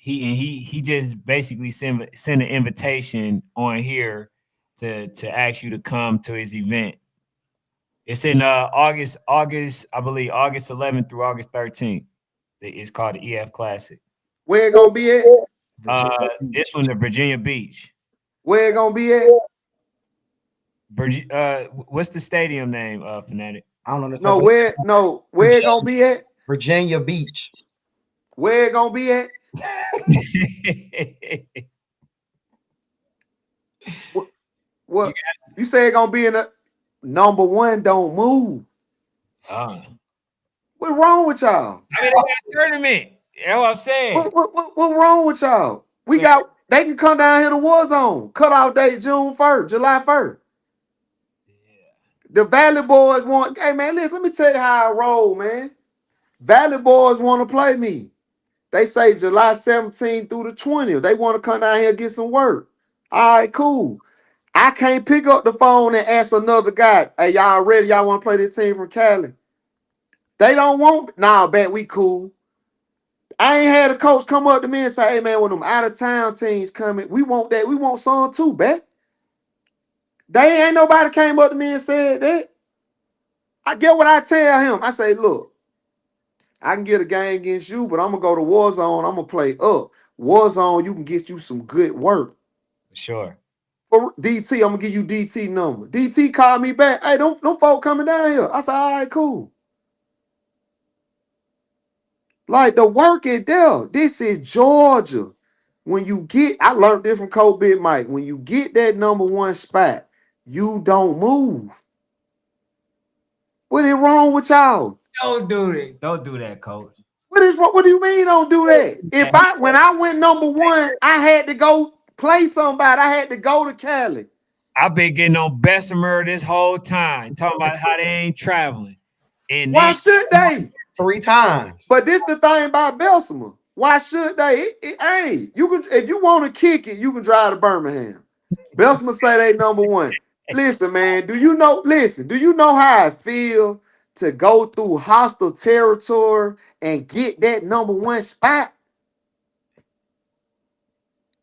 He just basically sent an invitation on here to ask you to come to his event. It's in August, I believe August 11th through August 13th. It's called the EF Classic. Where it gonna be at? This one, the Virginia Beach. Where it gonna be at? What's the stadium name, Fanatic? I don't understand. Where it gonna be at? Virginia Beach. Where it gonna be at? What you say it gonna be in a number one? Don't move. What wrong with y'all? I mean, they got a tournament. That's what I'm saying. What wrong with y'all? They can come down here to Warzone. Cutoff date June 1st, July 1st. The Valley Boys want, hey man, listen, let me tell you how I roll, man. Valley Boys want to play me. They say July 17th through the 20th. They want to come down here and get some work. All right, cool. I can't pick up the phone and ask another guy, hey, y'all ready? Y'all want to play this team from Cali? They don't want, nah, bet we cool. I ain't had a coach come up to me and say, hey, man, when them out-of-town teams coming, we want that. We want some too, bet. They ain't nobody came up to me and said that. I get what I tell him. I say, look, I can get a game against you, but I'm going to go to Warzone. I'm going to play up. Warzone, you can get you some good work. For sure. For DT, I'm going to give you DT number. DT called me back. Hey, don't folk coming down here. I said, all right, cool. Like, the work is there. This is Georgia. When you get, I learned this from Coach Big Mike. When you get that number one spot, you don't move. What is wrong with y'all? Don't do that. Don't do that, coach. What is wrong? What do you mean don't do that? When I went number one, I had to go play somebody. I had to go to Cali. I've been getting on Bessemer this whole time, talking about how they ain't traveling. And why should they? 3 times. But this the thing about Bessemer. Why should they? It ain't. You can, if you want to kick it, you can drive to Birmingham. Bessemer say they number one. Listen, man, do you know how I feel to go through hostile territory and get that number one spot?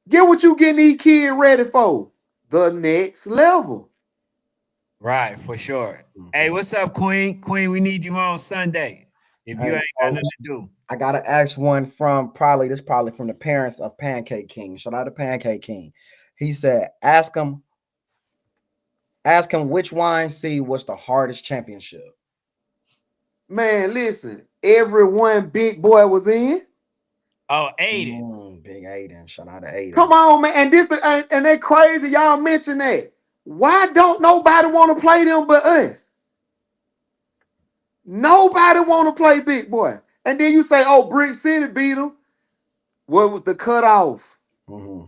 Get what you getting these kids ready for. The next level. Right, for sure. Hey, what's up, Queen? Queen, we need you on Sunday. If you Hey, ain't got nothing to do. I gotta ask one from probably from the parents of Pancake King. Shout out to Pancake King. He said, ask him which YNC was the hardest championship. Man, listen, everyone Big Boy was in. Oh, Aiden. Big Aiden. Shout out to Aiden. Come on, man. And they crazy. Y'all mention that. Why don't nobody want to play them but us? Nobody want to play Big Boy. And then you say, oh, Brick City beat them. What was the cutoff? Mm-hmm.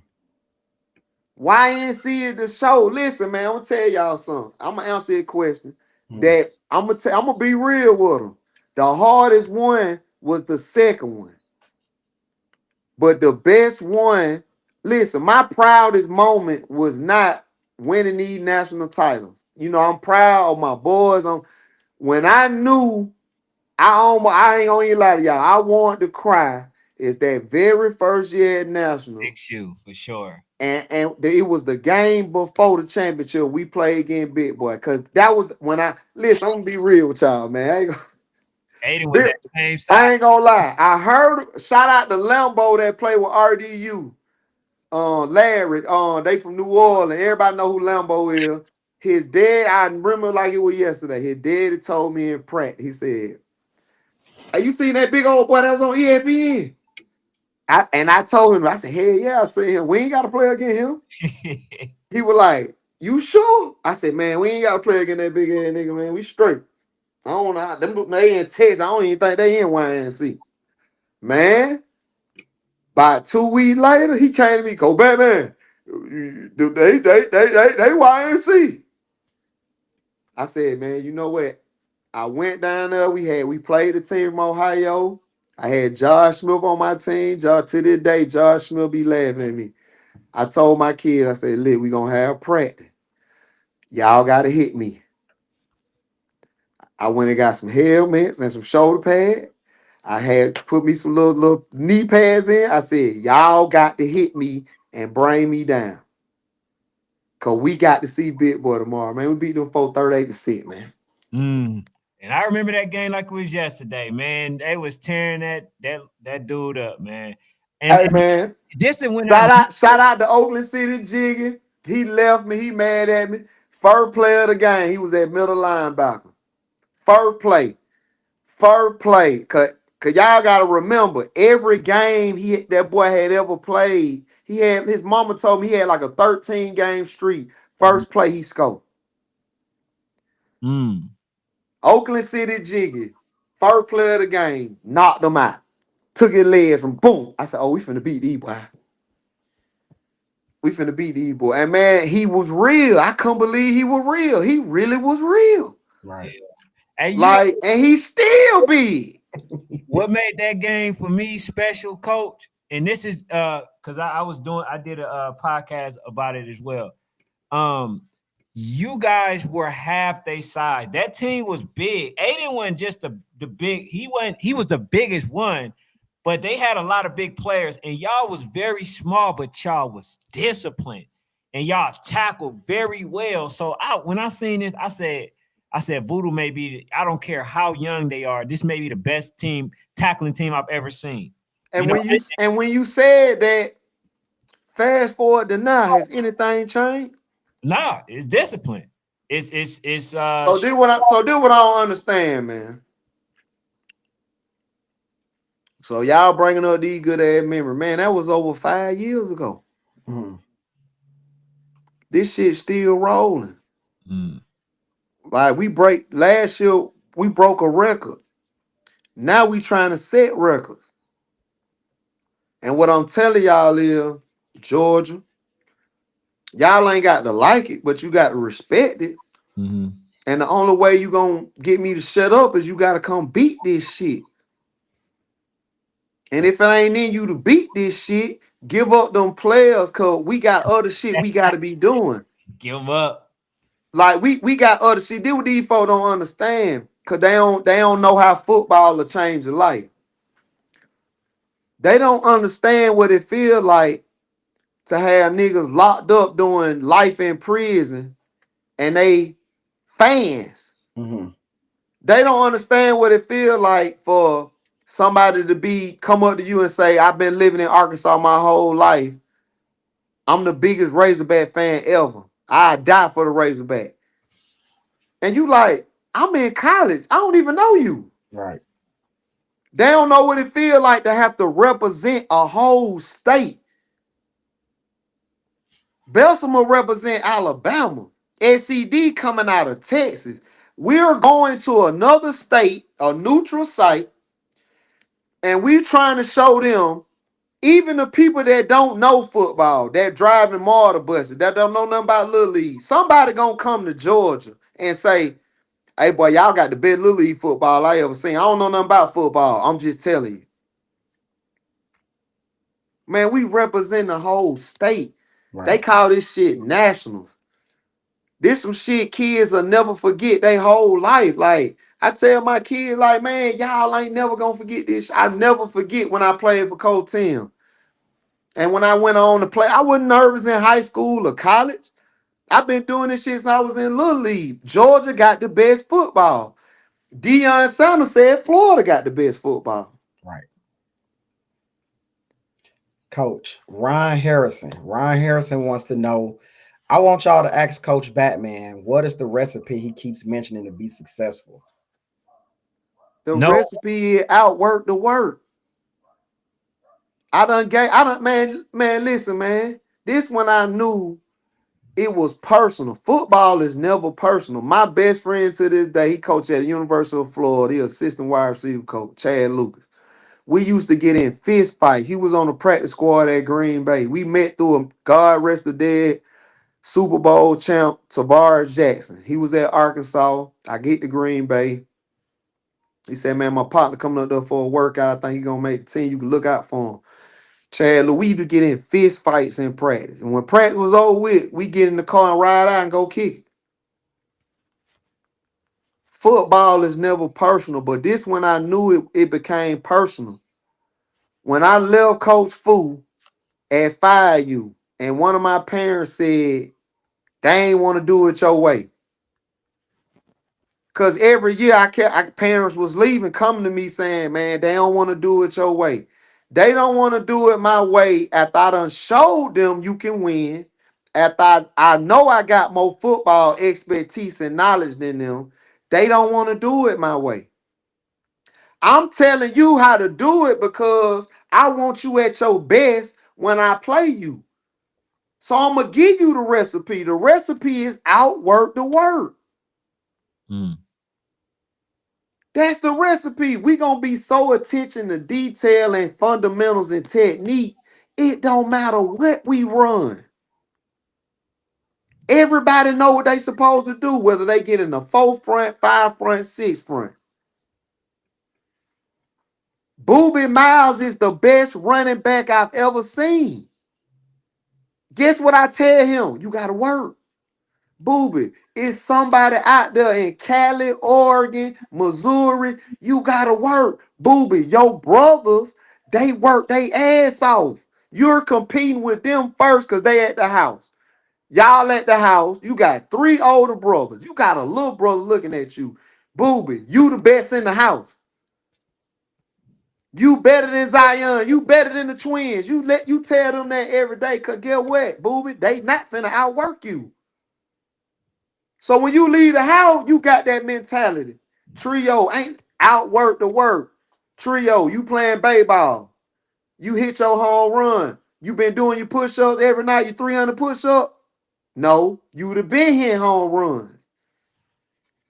YNC is the show. Listen, man, I'm going to tell y'all something. I'm going to answer a question that I'm going to be real with them. The hardest one was the second one. But the best one, listen, my proudest moment was not winning these national titles. You know, I'm proud of my boys. When I knew I ain't gonna lie to y'all, I wanted to cry is that very first year at national. 6U for sure. And it was the game before the championship we played against Big Boy. Cause that was when I'm gonna be real with y'all, man. Aiden was that same side. I ain't gonna lie. I heard shout out to Lambo that played with RDU. Larry, they from New Orleans. Everybody know who Lambo is. His dad, I remember like it was yesterday. His daddy told me in Pratt, he said, "Hey, you seen that big old boy that was on ESPN?" I told him, I said, hell yeah, I see him. We ain't got to play against him. He was like, you sure? I said, man, we ain't got to play against that big ass nigga, man. We straight. I don't know. They in Texas. I don't even think they in YNC. Man, about 2 weeks later, he came to me, go back, man. They YNC. I said, man, you know what? I went down there. We played the team from Ohio. I had Josh Smith on my team. To this day, Josh Smith be laughing at me. I told my kids, I said, look, we gonna have practice. Y'all gotta hit me. I went and got some helmets and some shoulder pads. I had put me some little knee pads in. I said, y'all got to hit me and bring me down. Cause we got to see Big Boy tomorrow, man. We beat them 438-6, man. And I remember that game like it was yesterday, man. They was tearing that dude up, man. And, hey, man. This is when shout out to Oakland City Jiggy. He left me. He mad at me. First play of the game. He was at middle linebacker. First play. Cause y'all gotta remember every game that boy had ever played. His mama told me he had like a 13-game streak. First play he scored. Oakland City Jiggy. First play of the game. Knocked him out. Took his legs from boom. I said, oh, we finna beat these boy. And man, he was real. I couldn't believe he was real. He really was real. Right. And he still big. What made that game for me special, coach? And this is because I did a podcast about it as well. Um, you guys were half their size. That team was big. Aiden wasn't just the big. He was the biggest one, but they had a lot of big players, and y'all was very small, but y'all was disciplined, and y'all tackled very well. So when I seen this, I said Voodoo may be. I don't care how young they are. This may be the best tackling team I've ever seen. You And know, when you said that, fast forward to now, has anything changed? nah, it's discipline. It's So do what I don't understand, man. So y'all bringing up these good ass memory, man. That was over 5 years ago. Mhm. This shit still rolling. Mm. Like last year, we broke a record. Now we trying to set records. And what I'm telling y'all is, Georgia, y'all ain't got to like it, but you got to respect it. Mm-hmm. And the only way you gonna get me to shut up is you gotta come beat this shit. And if it ain't in you to beat this shit, give up them players, cause we got other shit we gotta be doing. Give them up. Like we got other shit. This what these folks don't understand. Cause they don't know how football will change your life. They don't understand what it feel like to have niggas locked up doing life in prison and they fans. Mhm. They don't understand what it feel like for somebody to come up to you and say, I've been living in Arkansas my whole life. I'm the biggest Razorback fan ever. I die for the Razorback. And you like, I'm in college. I don't even know you. Right. They don't know what it feel like to have to represent a whole state. Bessemer represent Alabama. SCD coming out of Texas. We're going to another state, a neutral site, and we're trying to show them, even the people that don't know football, that driving martyr buses, that don't know nothing about Little League, somebody gonna come to Georgia and say, hey boy, y'all got the best Little League football I ever seen. I don't know nothing about football. I'm just telling you. Man, we represent the whole state. They Right. call this shit nationals. This some shit kids will never forget their whole life. Like, I tell my kids, like, man, y'all ain't never gonna forget this. I never forget when I played for Coach Tim. And when I went on to play, I wasn't nervous in high school or college. I've been doing this shit since I was in Little League. Georgia got the best football. Deion Sanders said Florida got the best football. Right. Coach Ryan Harrison. Ryan Harrison wants to know. I want y'all to ask Coach Batman what is the recipe he keeps mentioning to be successful. The No, recipe is outwork the work. Man, listen, man. This when I knew it was personal. Football is never personal. My best friend to this day, he coached at the University of Florida. He assistant wide receiver coach, Chad Lucas. We used to get in fist fights. He was on the practice squad at Green Bay. We met through a God rest the dead Super Bowl champ, Tavares Jackson. He was at Arkansas. I get to Green Bay. He said, man, my partner coming up there for a workout. I think he gonna make the team. You can look out for him. Chad Louis to get in fist fights in practice. And when practice was over with, we get in the car and ride out and go kick it. Football is never personal, but this when I knew it became personal. When I left Coach Fu at 5U, and one of my parents said, they ain't want to do it your way. Cause every year parents was leaving, coming to me saying, man, they don't want to do it your way. They don't want to do it my way after I done showed them you can win. After I know I got more football expertise and knowledge than them. They don't want to do it my way. I'm telling you how to do it because I want you at your best when I play you. So I'm going to give you the recipe. The recipe is outwork the work. mm. That's the recipe. We gonna be so attention to detail and fundamentals and technique. It don't matter what we run. Everybody know what they supposed to do, whether they get in the 4 front, 5 front, 6 front. Booby Miles is the best running back I've ever seen. Guess what I tell him? You gotta work. Booby, it's somebody out there in Cali, Oregon, Missouri. You gotta work. Booby, your brothers, they work their ass off. You're competing with them first because they at the house. Y'all at the house. You got 3 older brothers. You got a little brother looking at you. Booby, you the best in the house. You better than Zion. You better than the twins. You tell them that every day. Cause get what, Booby? They not finna outwork you. So when you leave the house, you got that mentality. Trio ain't outwork the work. Trio, you playing baseball. You hit your home run. You been doing your push-ups every night, your 300 push-up. No, you would have been hitting home runs.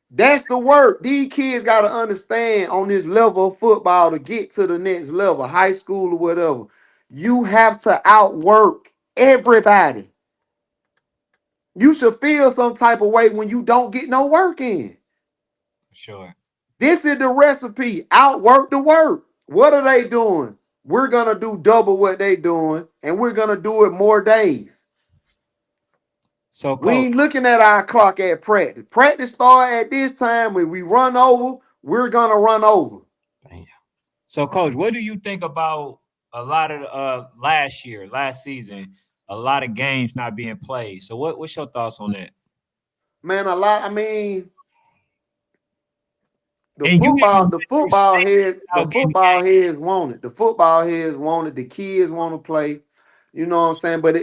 That's the work. These kids got to understand on this level of football to get to the next level, high school or whatever. You have to outwork everybody. You should feel some type of way when you don't get no work in. Sure. This is the recipe. Outwork the work. What are they doing? We're going to do double what they doing, and we're going to do it more days. So, We coach. ain't looking at our clock at practice. Practice start at this time. When we run over, we're going to run over. Damn. So, coach, what do you think about a lot of last season, a lot of games not being played? So, what's your thoughts on that? Man, a lot. I mean, the And you even football, went the through football states heads, the without getting football heads want it. The football heads want it. The kids want to play. You know what I'm saying? But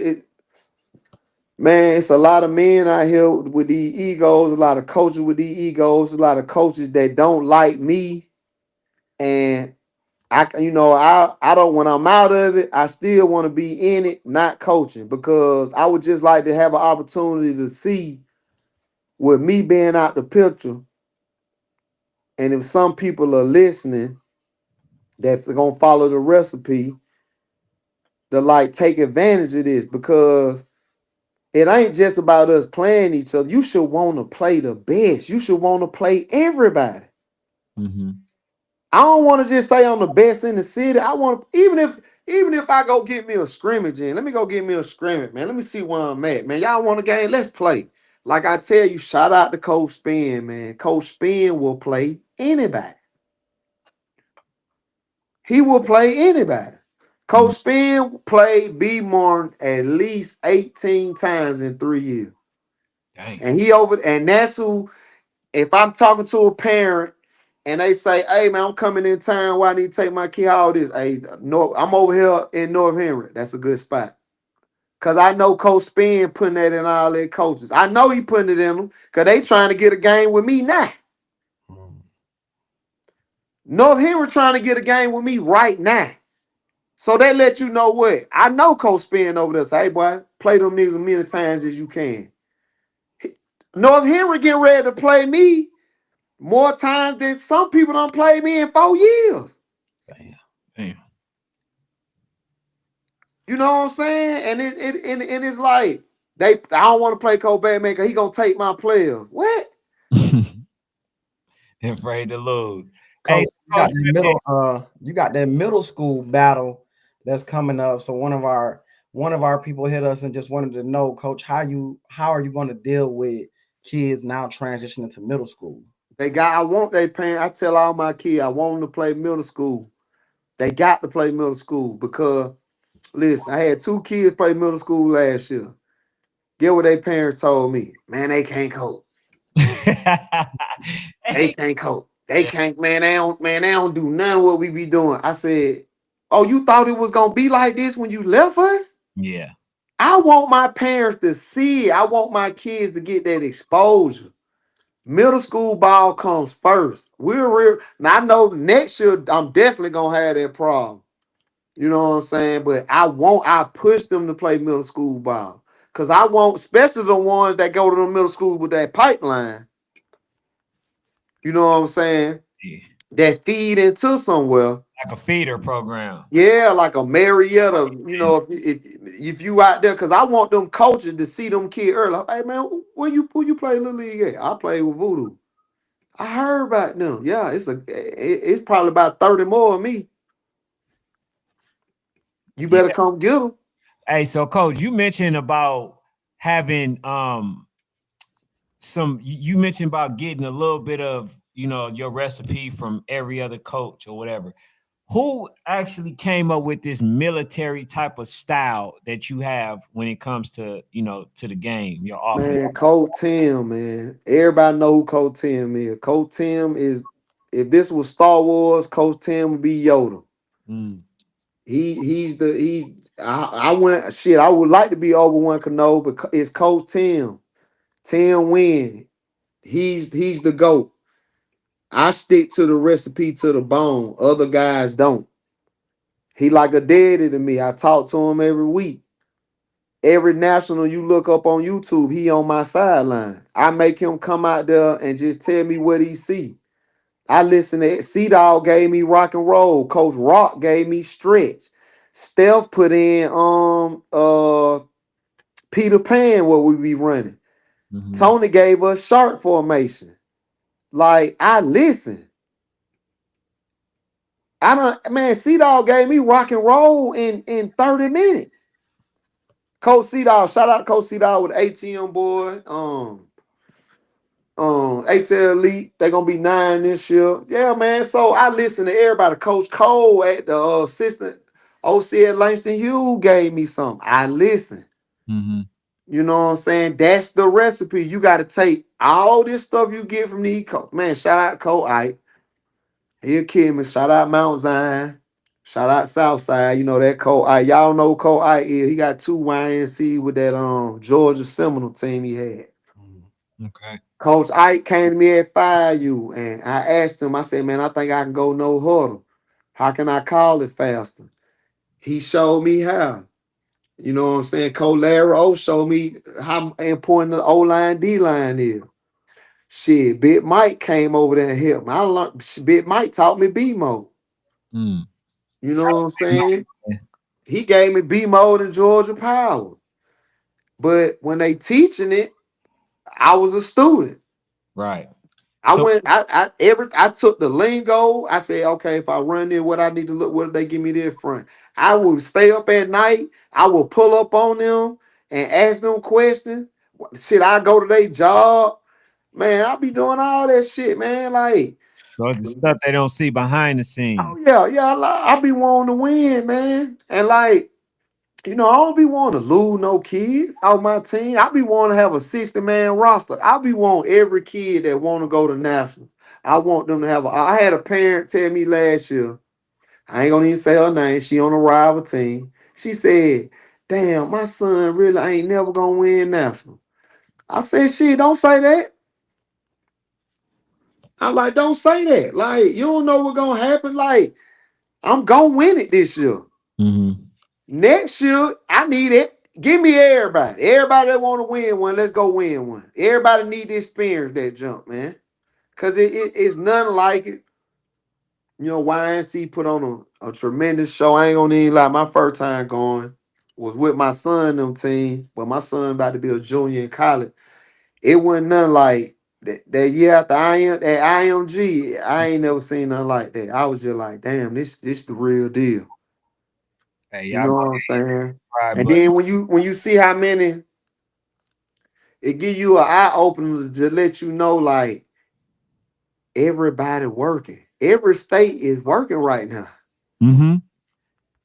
man, it's a lot of men out here with these egos, a lot of coaches with these egos, a lot of coaches that don't like me. And I don't, when I'm out of it, I still want to be in it, not coaching, because I would just like to have an opportunity to see with me being out the picture. And if some people are listening that's gonna follow the recipe, to like take advantage of this, because it ain't just about us playing each other. You should want to play the best. You should want to play everybody. Mm-hmm. I don't want to just say I'm the best in the city. I want, even if I go get me a scrimmage in, let me go get me a scrimmage, man. Let me see where I'm at, man. Y'all want a game? Let's play. Like I tell you, shout out to Coach Spin, man. Coach Spin will play anybody. He will play anybody. Mm-hmm. Coach Spin played B. Martin at least 18 times in 3 years. Dang. And that's who, if I'm talking to a parent and they say, hey man, I'm coming in town, why I need to take my kid out this? Hey, no, I'm over here in North Henry. That's a good spot. Cause I know Coach Spin putting that in all their coaches. I know he putting it in them because they trying to get a game with me now. Mm. North Henry trying to get a game with me right now. So they let you know what. I know Coach Spin over there. Say, hey boy, play them niggas as many times as you can. North Henry getting ready to play me more times than some people don't play me in 4 years. Damn. Damn. You know what I'm saying? And it's like I don't want to play Cole Batman because he gonna take my players. What? Afraid to lose. Hey, Coach, coach, you got that middle school battle that's coming up. So one of our people hit us and just wanted to know, Coach, how are you going to deal with kids now transitioning to middle school? I want their parents. I tell all my kids, I want them to play middle school. They got to play middle school because listen, I had 2 kids play middle school last year. Get what their parents told me. Man, they can't cope. They Hey. can't cope. They Yeah. can't, they don't do none of what we be doing. I said, oh, you thought it was gonna be like this when you left us? Yeah. I want my parents to see it. I want my kids to get that exposure. Middle school ball comes first. We're real. Now I know next year I'm definitely gonna have that problem. You know what I'm saying? But I push them to play middle school ball. Cause I want, especially the ones that go to the middle school with that pipeline. You know what I'm saying? Yeah. That feed into somewhere. Like a feeder program. Yeah, like a Marietta, if you out there, because I want them coaches to see them kids early. Like, hey man, who you play Little League at? I play with VOODOO. I heard about them. Yeah, it's probably about 30 more of me. You Yeah. better come get them. Hey, so coach, you mentioned about having you mentioned about getting a little bit of your recipe from every other coach or whatever. Who actually came up with this military type of style that you have when it comes to to the game, your offense? Man, Coach Tim, man. Everybody know who Coach Tim is. Coach Tim is, if this was Star Wars, Coach Tim would be Yoda. Mm, I went shit. I would like to be Obi-Wan Kenobi, but it's Coach Tim. Tim win. He's the GOAT. I stick to the recipe to the bone. Other guys don't. He like a daddy to me. I talk to him every week. Every national you look up on YouTube, he on my sideline. I make him come out there and just tell me what he see. I listen to it. C-Dog gave me rock and roll. Coach Rock gave me stretch. Steph put in Peter Pan what we be running. mhm, Tony gave us sharp formation. Like I listen. I don't man, C-Dog gave me rock and roll in 30 minutes. Coach C-Dog, shout out to Coach C-Dog with ATM boy. ATL Elite, they're gonna be 9 this year. Yeah, man. So I listen to everybody. Coach Cole at the assistant OC at Langston Hughes gave me some. I listen. mhm, You know what I'm saying? That's the recipe. You got to take all this stuff you get from the coach. Man, shout out Cole Ike. He'll kill me. Shout out Mount Zion. Shout out Southside. You know that Cole Ike. Y'all know who Cole Ike is. He got 2 YNC with that Georgia Seminole team he had. okay. Coach Ike came to me at 5U and I asked him, I said, man, I think I can go no huddle. How can I call it faster? He showed me how. You know what I'm saying? Coach Larry O showed me how important the O-line, D-line is. Shit, Big Mike came over there and helped me. I learned, Big Mike taught me B mode. Mm. You know what I'm saying? Yeah. He gave me B mode and Georgia Power. But when they teaching it, I was a student. Right. I So went, I took the lingo. I said, okay, if I run there, what I need to look, what if they give me this front? I would stay up at night. I would pull up on them and ask them questions. Shit, I go to their job. Man, I be doing all that shit, man. Like, so the stuff they don't see behind the scenes. oh yeah, yeah, I be wanting to win, man. And like, I don't be wanting to lose no kids on my team. I be wanting to have a 60-man roster. I be wanting every kid that want to go to national. I want them to have I had a parent tell me last year, I ain't gonna even say her name, she on a rival team. She said, damn, my son really ain't never gonna win national. I said, shit, don't say that. I'm like, don't say that. Like, you don't know what's gonna happen. Like, I'm gonna win it this year. Mm-hmm. Next year, I need it. Give me everybody. Everybody that want to win one, let's go win one. Everybody need to experience that jump, man. Because it's nothing like it. YNC put on a tremendous show. I ain't gonna even lie. My first time going was with my son, them team. But my son about to be a junior in college. It wasn't nothing like that year after IMG. I ain't never seen nothing like that. I was just like, damn, this the real deal. Hey, You y'all know go what I'm saying? try, And but then when you see how many, it give you an eye opener to let you know like everybody working. Every state is working right now. mm-hmm.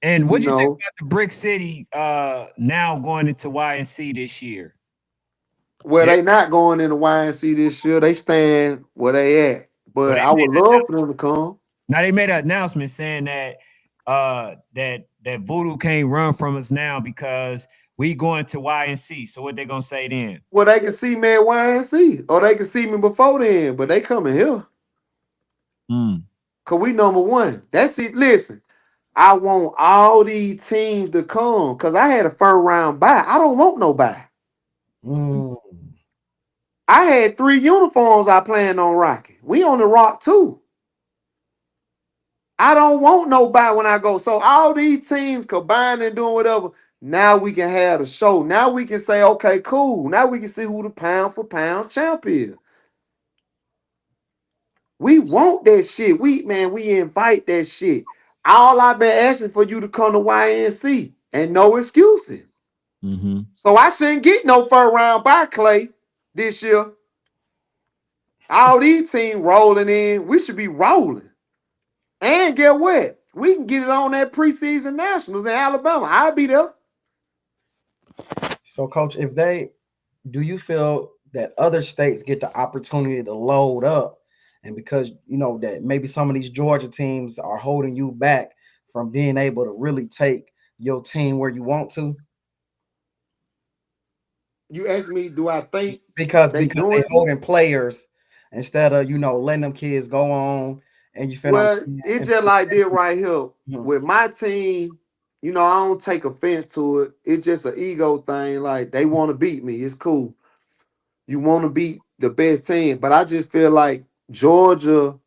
And You what do you think know, about the Brick City now going into YNC this year? where They, they not going in the YNC this year, they stand where they at. well, But they I would love for them to come. now they made an announcement saying that that Voodoo can't run from us now because we going to YNC. So what they gonna say then? Well, they can see me at YNC, or they can see me before then, but they coming here. Mm, Cause we number one. That's it. Listen, I want all these teams to come because I had a first round bye. I don't want no bye. Mm. I had 3 uniforms I planned on rocking. We on the rock too. I don't want no bye when I go. So all these teams combined and doing whatever. Now we can have the show. Now we can say, okay, cool. Now we can see who the pound for pound champ is. We want that shit. We invite that shit. All I've been asking for you to come to YNC and no excuses. Mm-hmm. So I shouldn't get no first round by Clay this year. All these teams rolling in, we should be rolling. And get what? We can get it on that preseason nationals in Alabama. I'll be there. So, Coach, do you feel that other states get the opportunity to load up, and because you know that maybe some of these Georgia teams are holding you back from being able to really take your team where you want to? You ask me, do I think Because they they doing it? holding players instead of letting them kids go on, and you feel what I'm Well, saying? it's And just like this right here. Mhm. With my team, I don't take offense to it. It's just an ego thing. Like they want to beat me. It's cool. You want to beat the best team. But I just feel like Georgia,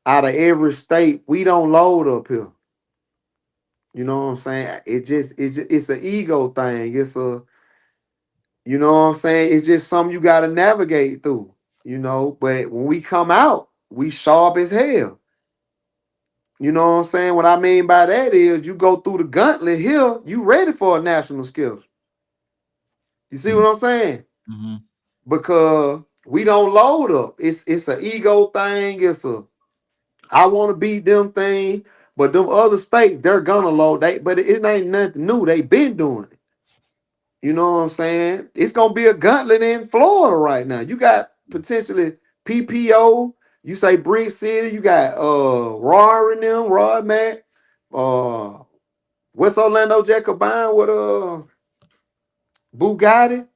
out of every state, we don't load up here. You know what I'm saying? It's an ego thing. You know what I'm saying? It's just something you gotta navigate through, But when we come out, we sharp as hell. You know what I'm saying? What I mean by that is you go through the gauntlet here, you ready for a national skills. You see what I'm saying? Mm-hmm. Because we don't load up. It's an ego thing. I want to beat them thing, but them other states, they're gonna load. But it ain't nothing new. They been doing it. You know what I'm saying? It's gonna be a gauntlet in Florida right now. You got potentially PPO. You say Brick City. You got Raw and them, Rod Mac. Uh, what's Orlando Jacobine with Bugatti?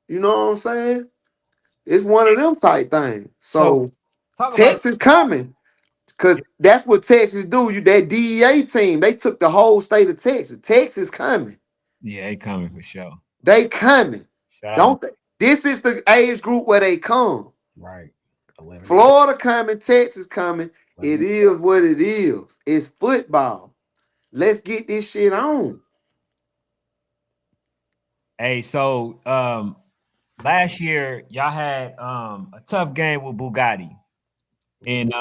You know what I'm saying? It's one of them type things. So So talk about Texas coming. Cause that's what Texas do. That DEA team, they took the whole state of Texas. Texas coming. yeah, they coming for sure. They coming. Shout out to Don't they? This is the age group where they come. Right, 11 and Florida coming, Texas coming. 11 It and is what it is. It's football. Let's get this shit on. Hey, so last year y'all had a tough game with Bugatti. And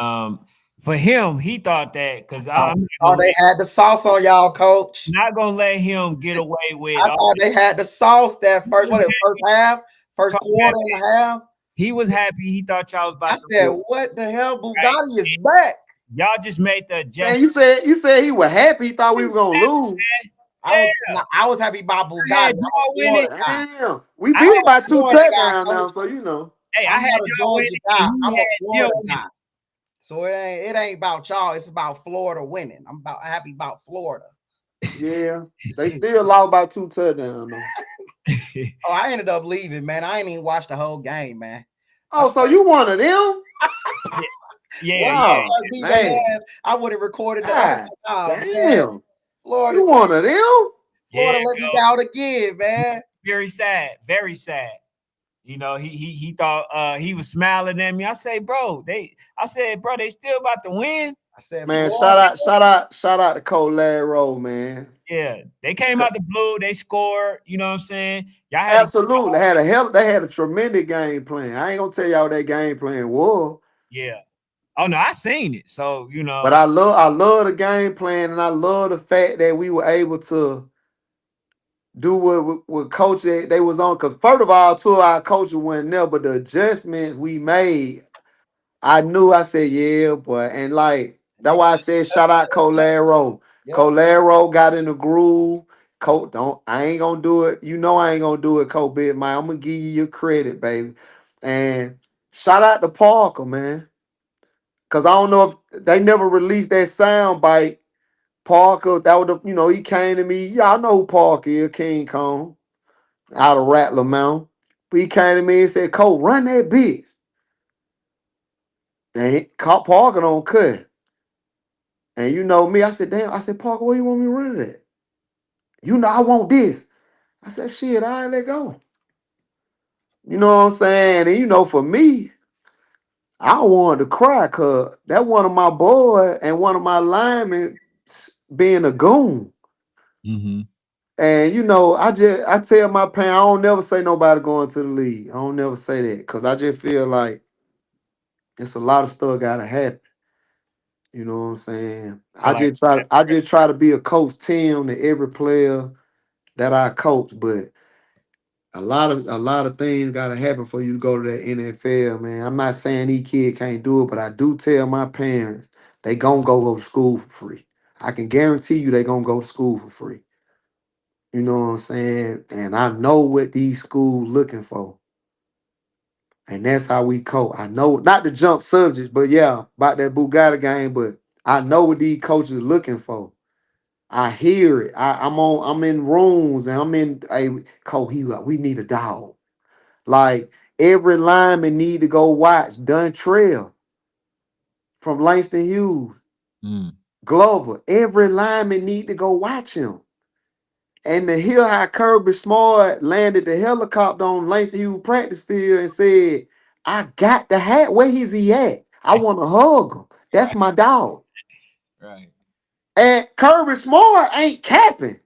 for him, he thought that because Oh, they had the sauce on y'all, Coach. not gonna let him get away with I all thought they had the sauce that first, was first half, first quarter happy. and a half. He was happy. He thought y'all was I about to said, win, what the hell? right? Bugatti is back. Y'all just made the Man, adjustment. you said he was happy. He thought we were gonna lose. Yeah, I was happy about I Bugatti. had I'm a y'all winning. Florida guy. Damn, we I beat had him by 2 Florida guy, touchdowns now, Coach. so you know. hey, I I'm had not a y'all Georgia winning, guy. and he I'm a had them Florida winning. guy. So it ain't about y'all. It's about Florida winning. I'm happy about Florida. Yeah, they still lost by 2 touchdowns though. Oh, I ended up leaving, man. I ain't even watched the whole game, man. Oh, so you one of them? Yeah, Once they Wow, start beating their man. ass, I would have recorded the other. God Oh, man. damn. Florida, You one of them? yeah, Florida let me go. down again, man. Very sad, very sad. He thought he was smiling at me. I said, bro, they still about to win. I said, Man, Florida. shout out to Cole Rowe, man. Yeah, they came out the blue. They scored. You know what I'm saying? Y'all had to get Absolutely. They had a tremendous game plan. I ain't gonna tell y'all what that game plan was. yeah. Oh no, I seen it. So But I love the game plan, and I love the fact that we were able to do what coach they was on. Because first of all, two of our coaches went there, but the adjustments we made, I knew. I said, yeah, boy, and like that's why I said shout out Colero. Yep. Colero got in the groove. Coach, don't I ain't gonna do it. You know I ain't gonna do it, Coach Big man. I'm gonna give you your credit, baby. And shout out to Parker, man. Cause I don't know if they never released that sound bite. Parker, that would have, he came to me. Y'all know who Parker is, King Kong, out of Rattler Mountain. But he came to me and said, Cole, run that bitch. And Parker don't cut. And you know me, I said, damn, I said, Parker, where you want me to run it at? You know, I want this. I said, shit, I ain't let go. You know what I'm saying? And for me, I wanted to cry because that one of my boy and one of my linemen being a goon. Mm-hmm. And I tell my parents, I don't never say nobody going to the league. I don't never say that because I just feel like it's a lot of stuff gotta happen. You know what I'm saying? Feel like I just try to be a coach team to every player that I coach, but a lot of things gotta happen for you to go to that NFL, man. I'm not saying these kids can't do it, but I do tell my parents they gonna go to school for free. I can guarantee you they gonna go to school for free. You know what I'm saying? And I know what these schools looking for. And that's how we coach. I know not to jump subjects, but yeah, about that Bugatti game, but I know what these coaches are looking for. I hear it. I'm in rooms and I'm in a coach, we need a dog. Like every lineman need to go watch Duntrail from Langston Hughes, mm, Glover. Every lineman need to go watch him. And to hear how Kirby Smart landed the helicopter on Langston Hughes practice field and said, I got the hat. Where is he at? I want to hug him. That's my dog. right. And Kirby Smart ain't capping.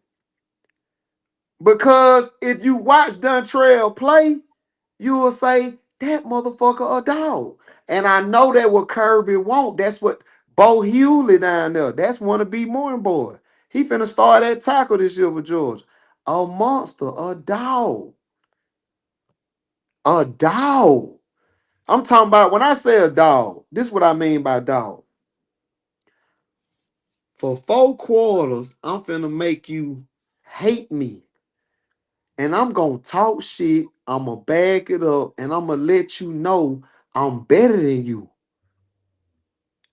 Because if you watch Duntrail play, you will say, that motherfucker a dog. And I know that what Kirby want. That's what Bo Hewley down there. That's one of B. Morning boy. He finna start that tackle this year for Georgia. A monster, a dog. A dog. I'm talking about when I say a dog, this is what I mean by dog. For 4 quarters, I'm finna make you hate me. And I'm gonna talk shit. I'm gonna back it up, and I'm gonna let you know I'm better than you.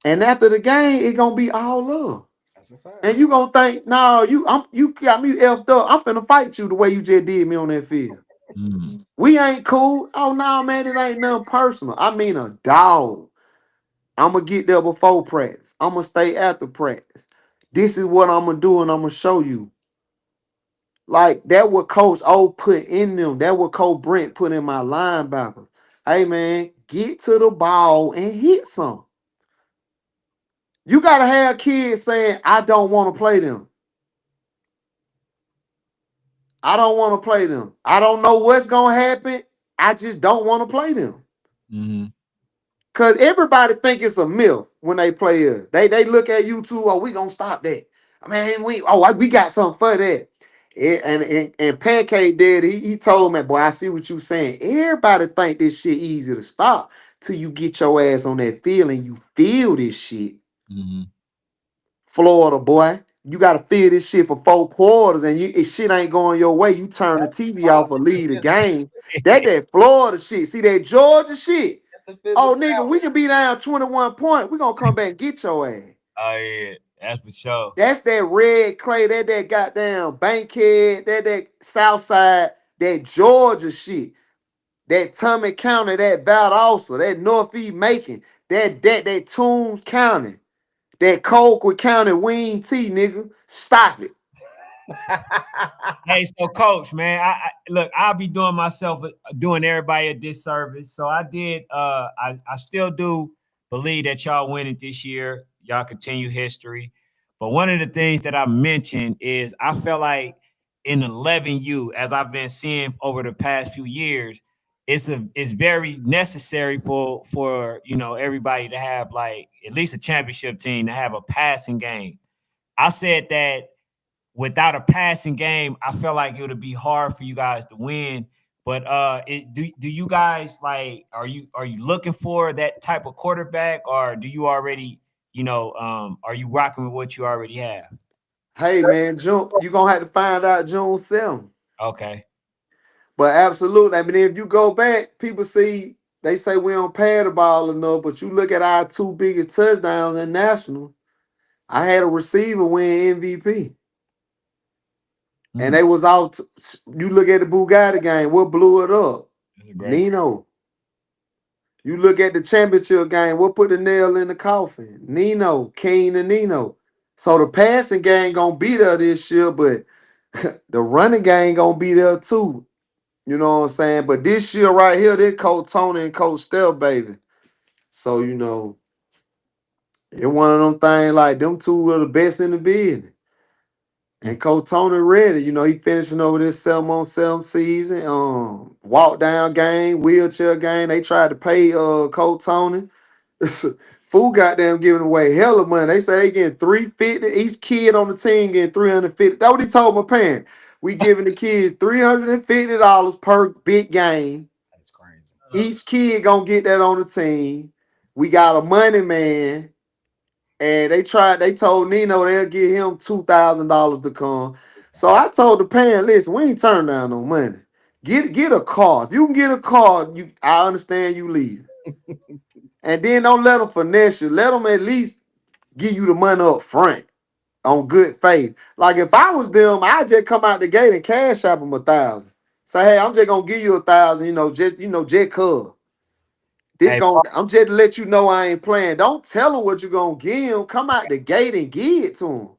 And after the game, it's gonna be all love. That's a fact. And you gonna think, no, you got me effed up. I'm finna fight you the way you just did me on that field. Mm, We ain't cool. Oh no, man, it ain't nothing personal. I mean a dog. I'm gonna get there before practice. I'm gonna stay after practice. This is what I'm gonna do, and I'm gonna show you. Like that what Coach O put in them. That what Coach Brent put in my linebackers. Hey man, get to the ball and hit some. You gotta have kids saying, I don't want to play them. I don't want to play them. I don't know what's gonna happen. I just don't want to play them. mm, Cause everybody think it's a myth when they play us. They look at you too. Oh, we gonna stop that. I mean, we got something for that. And Pancake did. He told me, boy, I see what you saying. Everybody think this shit easy to stop till you get your ass on that field and you feel this shit. mm. Florida boy, you gotta feel this shit for 4 quarters, and if shit ain't going your way, you turn the That's TV all off or leave the it is. game. That Florida shit. See that Georgia shit. That's the Oh, physical. nigga, we can be down 21 points. We gonna come back and get your ass. Oh yeah, that's for sure. That's that red clay, that goddamn Bankhead, that South Side, that Georgia shit, that Tommy County, that Valdosta, that Northeast Macon, that Toombs County, that Colquitt County Wing T, nigga. Stop it. Hey, so coach, man, look, I'll be doing myself, doing everybody a disservice. So I did, I still do believe that y'all win it this year. Y'all continue history. But one of the things that I mentioned is I felt like in 11U, as I've been seeing over the past few years, it's very necessary for everybody to have like at least a championship team to have a passing game. I said that without a passing game, I felt like it would be hard for you guys to win. But do you guys like are you looking for that type of quarterback, or do you already are you rocking with what you already have? Hey man, June, you gonna have to find out June 7th. Okay. But absolutely, I mean, if you go back, people see they say we don't pad the ball enough, but you look at our 2 biggest touchdowns in national. I had a receiver win MVP. And Mm, they was out. You look at the Bugatti game, what blew it up? that's a great. Nino. You look at the championship game, what put the nail in the coffin? Nino, Kane and Nino. So the passing game gonna be there this year, but the running game gonna be there too. You know what I'm saying? But this year right here, they Coach Tony and Coach Stell, baby. So it's one of them things like them two are the best in the business. And Coach Tony ready, he finishing over this 7-on-7 season. Walk down game, wheelchair game. They tried to pay Coach Tony Fool goddamn giving away hella money. They say they getting $350. Each kid on the team getting $350. That's what he told my parent. We giving the kids $350 per big game. That's crazy. Each kid gonna get that on the team. We got a money man. And they told Nino they'll give him $2,000 to come. So I told the parent, listen, we ain't turn down no money. Get a car. If you can get a car, I understand you leave. And then don't let them finesse you. Let them at least give you the money up front on good faith. Like if I was them, I'd just come out the gate and cash out them 1,000. Say, hey, I'm just gonna give you 1,000, just cuz. Hey, I'm just to let you know I ain't playing. Don't tell them what you're gonna give them. Come out the gate and give it to them.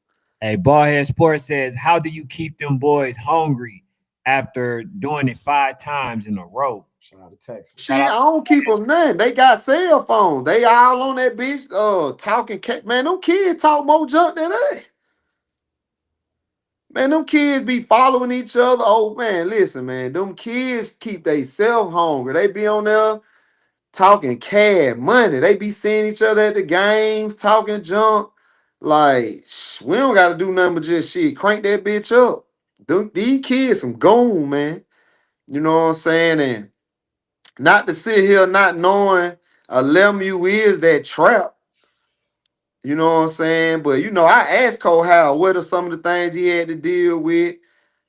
hey, Ballhead Sports says, how do you keep them boys hungry after doing it 5 times in a row? Shout out to Texas. Shit, I don't keep them nothing. They got cell phones. They all on that bitch talking. Man, them kids talk more junk than us. Man, them kids be following each other. Oh, man, listen, man. Them kids keep they self hungry. They be on there talking cash money. They be seeing each other at the games, talking junk. Like, we don't got to do nothing but just shit. Crank that bitch up. These kids some goon, man. You know what I'm saying? And not to sit here not knowing a LeMU is that trap. You know what I'm saying? But, I asked Cole Howard what are some of the things he had to deal with.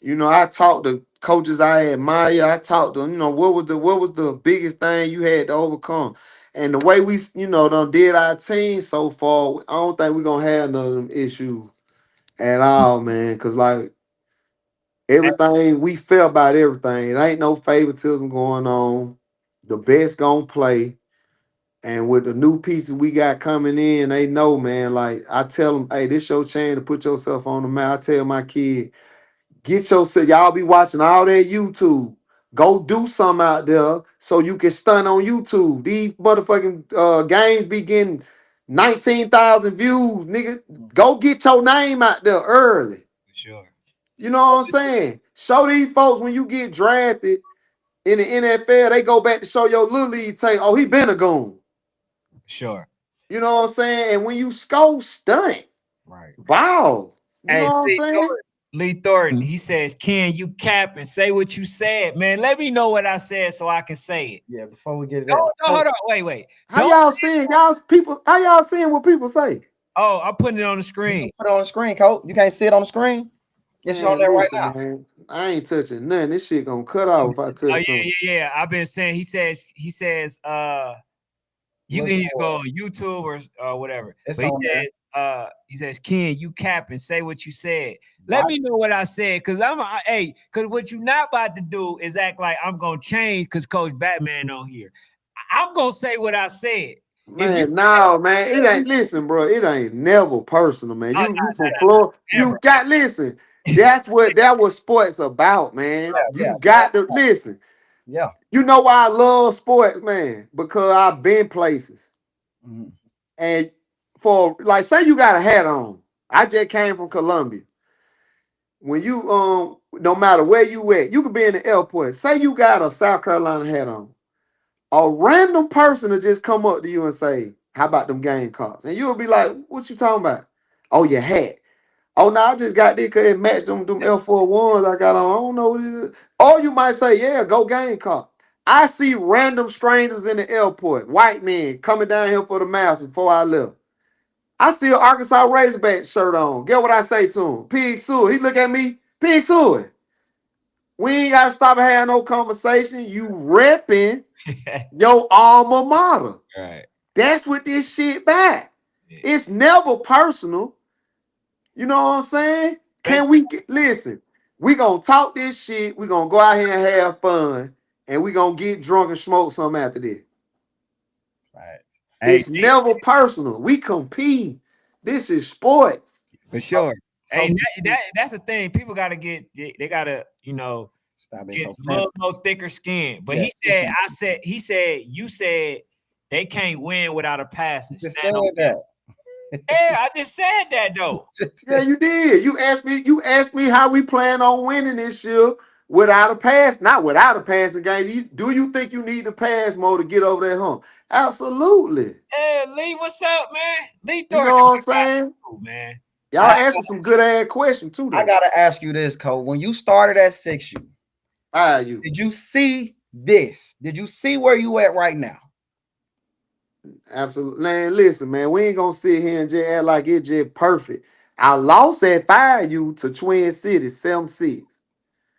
I talked to coaches I admire. I talked to, what was the biggest thing you had to overcome? And the way we, done did our team so far, I don't think we're going to have none of them issues at all, man. Because, like, everything, we felt about everything. It ain't no favoritism going on. The best going to play. And with the new pieces we got coming in, they know, man. Like I tell them, hey, this your chance to put yourself on the map. I tell my kid, get yourself. Y'all be watching all that YouTube. Go do something out there so you can stunt on YouTube. These motherfucking games be getting 19,000 views, nigga. Go get your name out there early. For sure. You know what I'm saying? Show these folks when you get drafted in the NFL, they go back to show your little league tape. Oh, he been a goon. Sure. You know what I'm saying? And when you score, stunt. Right. Wow. You Hey, know what I'm saying? Lee Thornton, he says, Ken, you cap and say what you said. Man, let me know what I said so I can say it. Yeah, before we get it No, hold on. Wait. How y'all seeing what people say? Oh, I'm putting it on the You screen. can put it on the screen, Coach. You can't see it on the screen. It's on there right now. Man, I ain't touching nothing. This shit gonna cut off if I touch something. Yeah. I've been saying he says, you can either go on YouTube or whatever. It's but on there. He says, Ken, you cap and say what you said. Let me know what I said, because because what you're not about to do is act like I'm gonna change because Coach Batman on here. I'm gonna say what I said. Man, man, it ain't. Listen, bro, it ain't never personal, man. You from Florida. You got listen. That was sports about, man. You got to listen. Yeah. You know why I love sports, man? Because I've been places. Mm-hmm. And for like, say you got a hat on. I just came from Columbia. When you no matter where you at, you could be in the airport. Say you got a South Carolina hat on. A random person will just come up to you and say, how about them Gamecocks? And you'll be like, what you talking about? Oh, your hat. Oh, no, I just got this because it matched them L41s I got on. I don't know what it is. Or you might say, yeah, go Gamecock. I see random strangers in the airport, white men coming down here for the Masters before I left. I see an Arkansas Razorback shirt on. Get what I say to him? Pig Sewell. He look at me, Pig Sewell. We ain't got to stop and have no conversation. You repping your alma mater. Right. That's what this shit back. Yeah. It's never personal. You know what I'm saying? Can we listen? We gonna talk this shit. We gonna go out here and have fun, and we gonna get drunk and smoke something after this. Right. It's never personal. We compete. This is sports. For sure. Hey, that's the thing. People gotta they gotta, stop being get so a little more thicker skin. But you said they can't win without a passing. Just saying that. Yeah, I just said that though. Yeah, you did. You asked me how we plan on winning this year. without a pass, not without a passing game. Do you think you need the pass mode to get over that hump? Absolutely. Hey, Lee, what's up, man? Lee You Thornton, know what I'm saying? man. Y'all asking some good ass questions too. I gotta ask you this, Cole. When you started at 6U, you did you see this? Did you see where you at right now? absolutely, man. Listen, man, we ain't gonna sit here and just act like it's just perfect. I lost at 5U to Twin Cities, 7-6.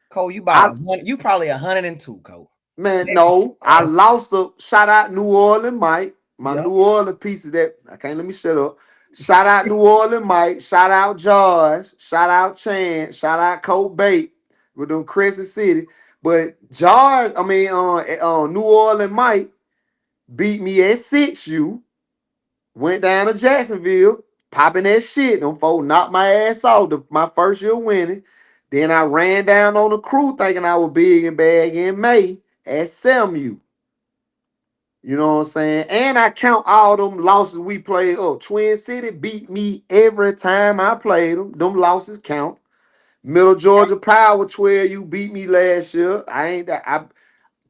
Cole, you probably 102, Cole. Man, no, I lost the shout out New Orleans Mike. My New Orleans pieces that I can't let me shut up. Shout out New Orleans Mike, shout out George, shout out Chan, shout out Cole Bate with them Crescent City. But George, New Orleans Mike beat me at 6U, went down to Jacksonville, popping that shit. Them folks knocked my ass off my first year winning. Then I ran down on the crew thinking I was big and bad in May at 7U. You know what I'm saying? And I count all them losses we played. Oh, Twin City beat me every time I played them. Them losses count. Middle Georgia Power 12U beat me last year.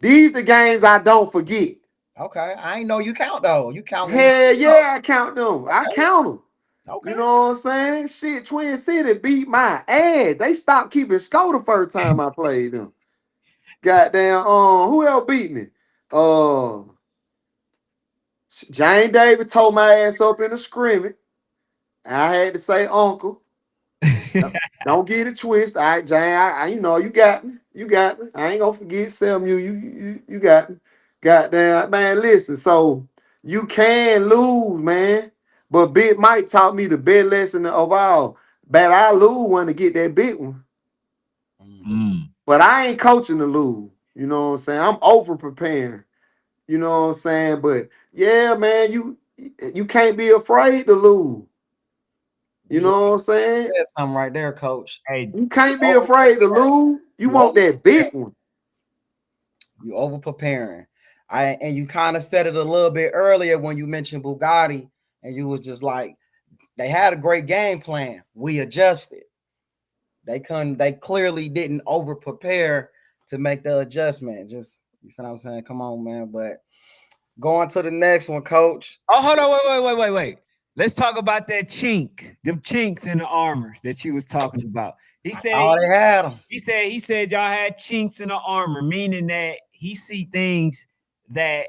These the games I don't forget. Okay, I ain't know you count though. You count. Hell yeah, I count them. Okay. I count them. Okay. You know what I'm saying? Shit, Twin City beat my ass. They stopped keeping score the first time I played them. Goddamn, who else beat me? Jane David told my ass up in a scrimmage. I had to say, Uncle, don't get it twisted. All right, Jane, you got me. You got me. I ain't gonna forget Sam. You got me. Goddamn, man, listen. So you can lose, man. But Big Mike taught me the big lesson of all. But I lose one to get that big one. But I ain't coaching to lose. You know what I'm saying? I'm over preparing. You know what I'm saying? But yeah, man, you can't be afraid to lose. You know what I'm saying? There's something right there, Coach. Hey, You can't be afraid to lose. You want that big one. You over preparing. And you kind of said it a little bit earlier when you mentioned Bugatti, and you was just like, they had a great game plan. We adjusted. They clearly didn't over prepare to make the adjustment. Just, you know what I'm saying? Come on, man. But going to the next one, Coach. Oh, hold on, wait. Let's talk about that them chinks in the armors that you was talking about. He said they had them. He said y'all had chinks in the armor, meaning that he see things that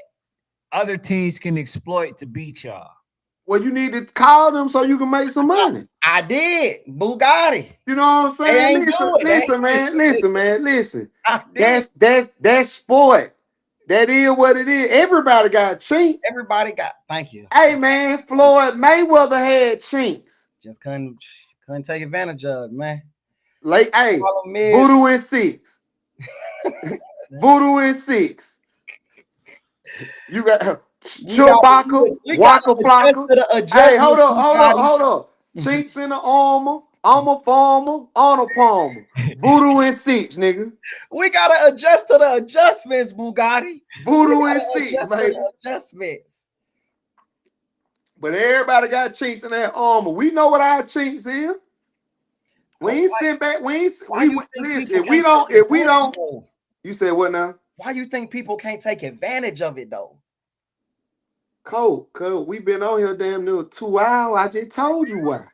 other teams can exploit to beat y'all. Well, you need to call them so you can make some money. I did. Bugatti. You know what I'm saying? Listen, man. That's sport. That is what it is. Everybody got chinks. Thank you. Hey, man, Floyd Mayweather had chinks. Just couldn't take advantage of it, man. Like, hey, voodoo in 6. Voodoo in 6. You got Chewbacca, Waka Flocka. Hey, hold up. Chinks in the armor farmer, honor palmer. Voodoo in 6, nigga. We gotta adjust to the adjustments, Bugatti. Voodoo in 6, baby. Adjustments. But everybody got chinks in their armor. We know what our chinks is. We ain't sit back. If we don't. You said what now? Why you think people can't take advantage of it though? Cole, we've been on here damn near 2 hours. I just told you why.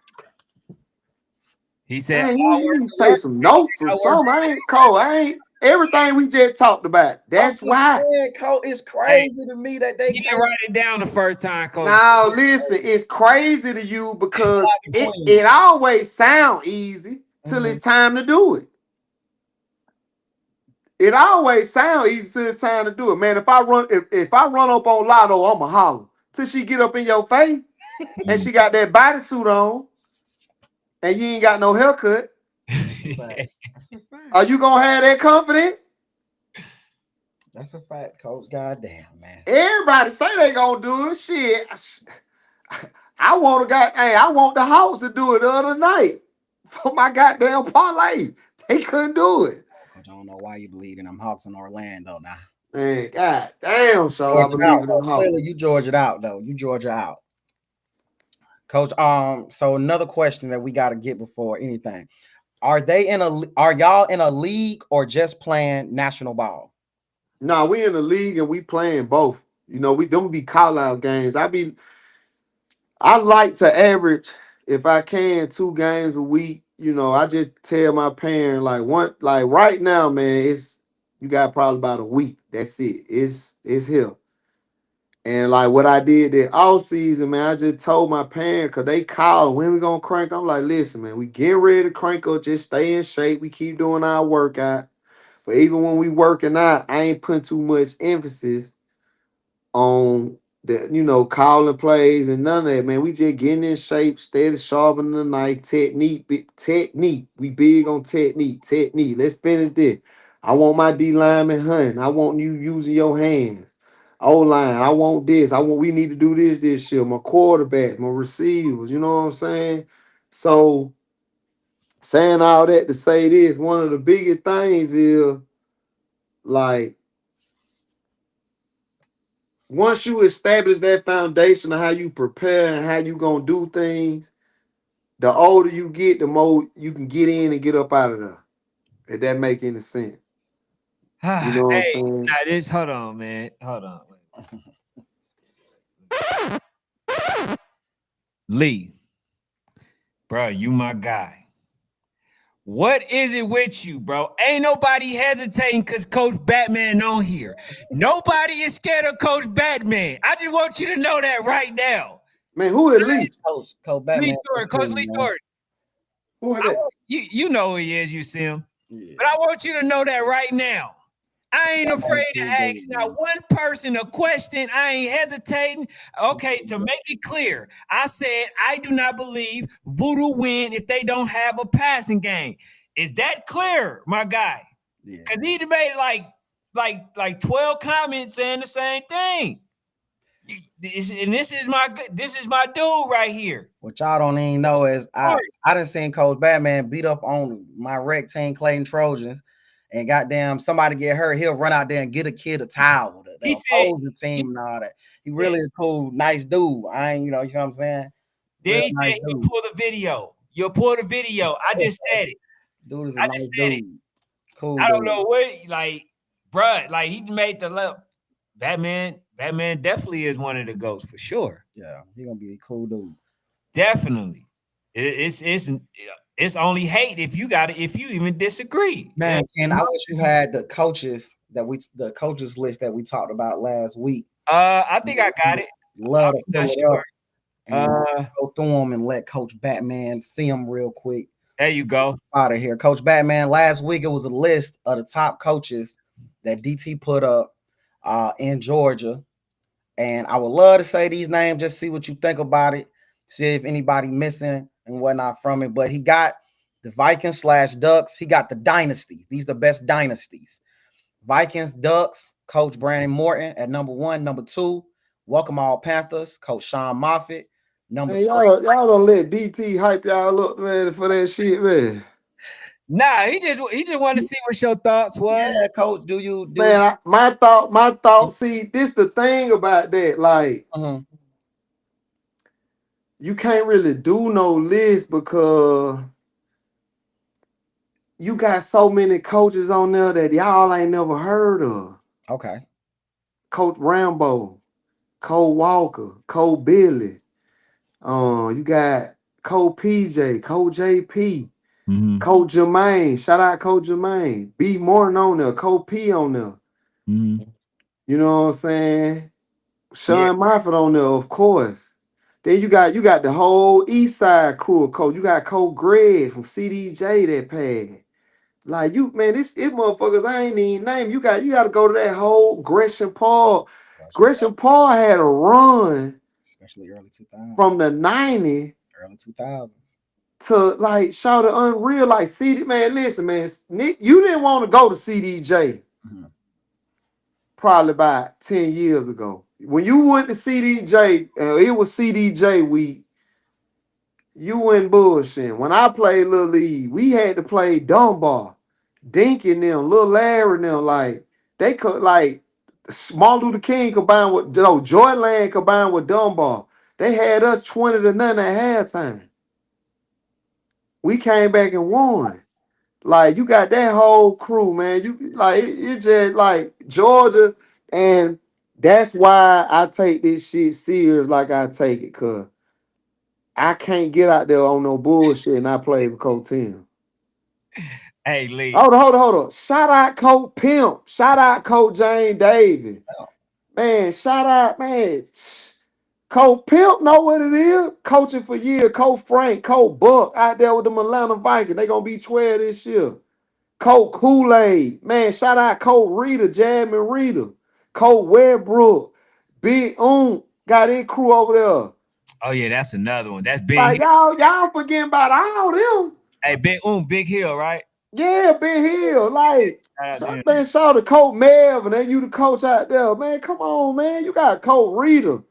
He said, you take some notes or something. I ain't everything we just talked about. That's why. Cole, it's crazy to me that they didn't write it down the first time, Cole. Now listen, it's crazy to you because it always sounds easy till it's time to do it. It always sounds easy till it's time to do it. Man, if I run up on Lotto, I'ma holler till she get up in your face and she got that bodysuit on and you ain't got no haircut. Are you gonna have that confidence? That's a fact, Coach. Goddamn, man. Everybody say they gonna do it. Shit. I want the Hawks to do it the other night for my goddamn parlay. They couldn't do it. Coach, I don't know why you believe in them Hawks in Orlando now. Man, god damn, so I believe in them Hawks. Clearly you Georgia out, though. You Georgia out. Coach, so another question that we got to get before anything. Are y'all in a league or just playing national ball? Nah, we in the league and we playing both. You know, we don't be call out games. I like to average, if I can, 2 games a week. You know, I just tell my parent like right now, man, it's you got probably about a week. That's it. It's here. And like what I did that all season, man, I just told my parents, cause they called when we gonna crank. I'm like, listen, man, we getting ready to crank up, just stay in shape. We keep doing our workout. But even when we working out, I ain't putting too much emphasis on the, calling plays and none of that, man. We just getting in shape, steady sharpening the knife, technique. We big on technique. Let's finish this. I want my D lineman hunting. I want you using your hands. O line, I want this. We need to do this year. My quarterback, my receivers, you know what I'm saying? So saying all that to say this, one of the biggest things is like once you establish that foundation of how you prepare and how you gonna do things, the older you get, the more you can get in and get up out of there. If that make any sense. You know what I'm Hey, saying? now this. Hold on, man. Hold on. Lee, bro, you my guy. What is it with you, bro? Ain't nobody hesitating because Coach Batman on here. Nobody is scared of Coach Batman. I just want you to know that right now. Man, who at least? Coach Lee Batman. Jordan, Coach Lee Man. Jordan. Who at that? You know who he is, you see him. Yeah. But I want you to know that right now. I ain't afraid to ask not one person a question. I ain't hesitating. Okay, to make it clear, I said I do not believe Voodoo win if they don't have a passing game. Is that clear, my guy? Yeah. Because he made like 12 comments saying the same thing. And this is my dude right here. What y'all don't even know is I done seen Coach Batman beat up on my rec team, Clayton Trojans, and goddamn somebody get hurt. He'll run out there and get a kid a towel. He The said- opposing team and all that. He really a cool, nice dude. I ain't, you know what I'm saying? Then Real he nice said you dude. pull the video. You'll pull the video. I just said it. Dude is a I nice just said it. dude. Cool. I don't dude. know what, like, bruh, like he made the left. Batman definitely is one of the ghosts for sure. Yeah, he gonna be a cool dude. Definitely. It's only hate if you even disagree. Man, and I wish you had the coaches list that we talked about last week. I think I got it. Love to I'm pull not it sure. up and go through them and let Coach Batman see them real quick. There you go. Out of here. Coach Batman, last week it was a list of the top coaches that DT put up in Georgia. And I would love to say these names, just see what you think about it, see if anybody missing and whatnot from it. But he got the Vikings / Ducks. He got the dynasties. These are the best dynasties. Vikings, Ducks, Coach Brandon Morton at number 1. Number 2, Welcome All Panthers, Coach Sean Moffitt. Number Hey, 3. y'all don't let DT hype y'all up, man, for that shit, man. Nah, he just wanted to see what your thoughts was. Yeah, Coach, do you Man, my thought. See, this the thing about that. Like, you can't really do no list because you got so many coaches on there that y'all ain't never heard of. Okay. Coach Rambo, Cole Walker, Cole Billy. You got Cole PJ, Cole JP, Coach Jermaine. Shout out Coach Jermaine. B Morton on there, Cole P on there. You know what I'm saying? Sean Moffitt on there, of course. Then you got the whole East Side crew of coach. You got Coach Greg from CDJ that passed. Like you, man, this motherfuckers I ain't even name. You got to go to that whole Gresham Paul. Gresham Paul had a run, especially early 2000s. From the 90s, early 2000s. To like shout the unreal. Like CD, man, listen, man, Nick, you didn't want to go to CDJ. Probably about 10 years ago. When you went to CDJ, it was CDJ week. You went bullshit. When I played Little League, we had to play Dunbar, Dinky and them, Little Larry and them. Like, they could, like, Martin Luther King combined with, Joyland combined with Dunbar. They had us 20-0 at halftime. We came back and won. Like you got that whole crew, man. You like it just like Georgia, and that's why I take this shit serious like I take it, cause I can't get out there on no bullshit and I play for Coach Tim. Hey, Lee. Hold on. Shout out Coach Pimp. Shout out Coach Jane Davis. Man, shout out, man. Coach Pimp know what it is. Coaching for years. Coach Frank, Coach Buck out there with the Atlanta Vikings. They gonna be 12 this year. Coach Kool-Aid. Man, shout out Coach Rita, Jasmine Rita. Coach Westbrook. Big got his crew over there. Oh yeah, that's another one. That's Big Like Hill. y'all forgetting about all them. Hey, Big Hill, right? Yeah, Big Hill. Like Shout out to him. something saw the coach Melvin and you the coach out there. Man, come on, man. You got Coach Rita.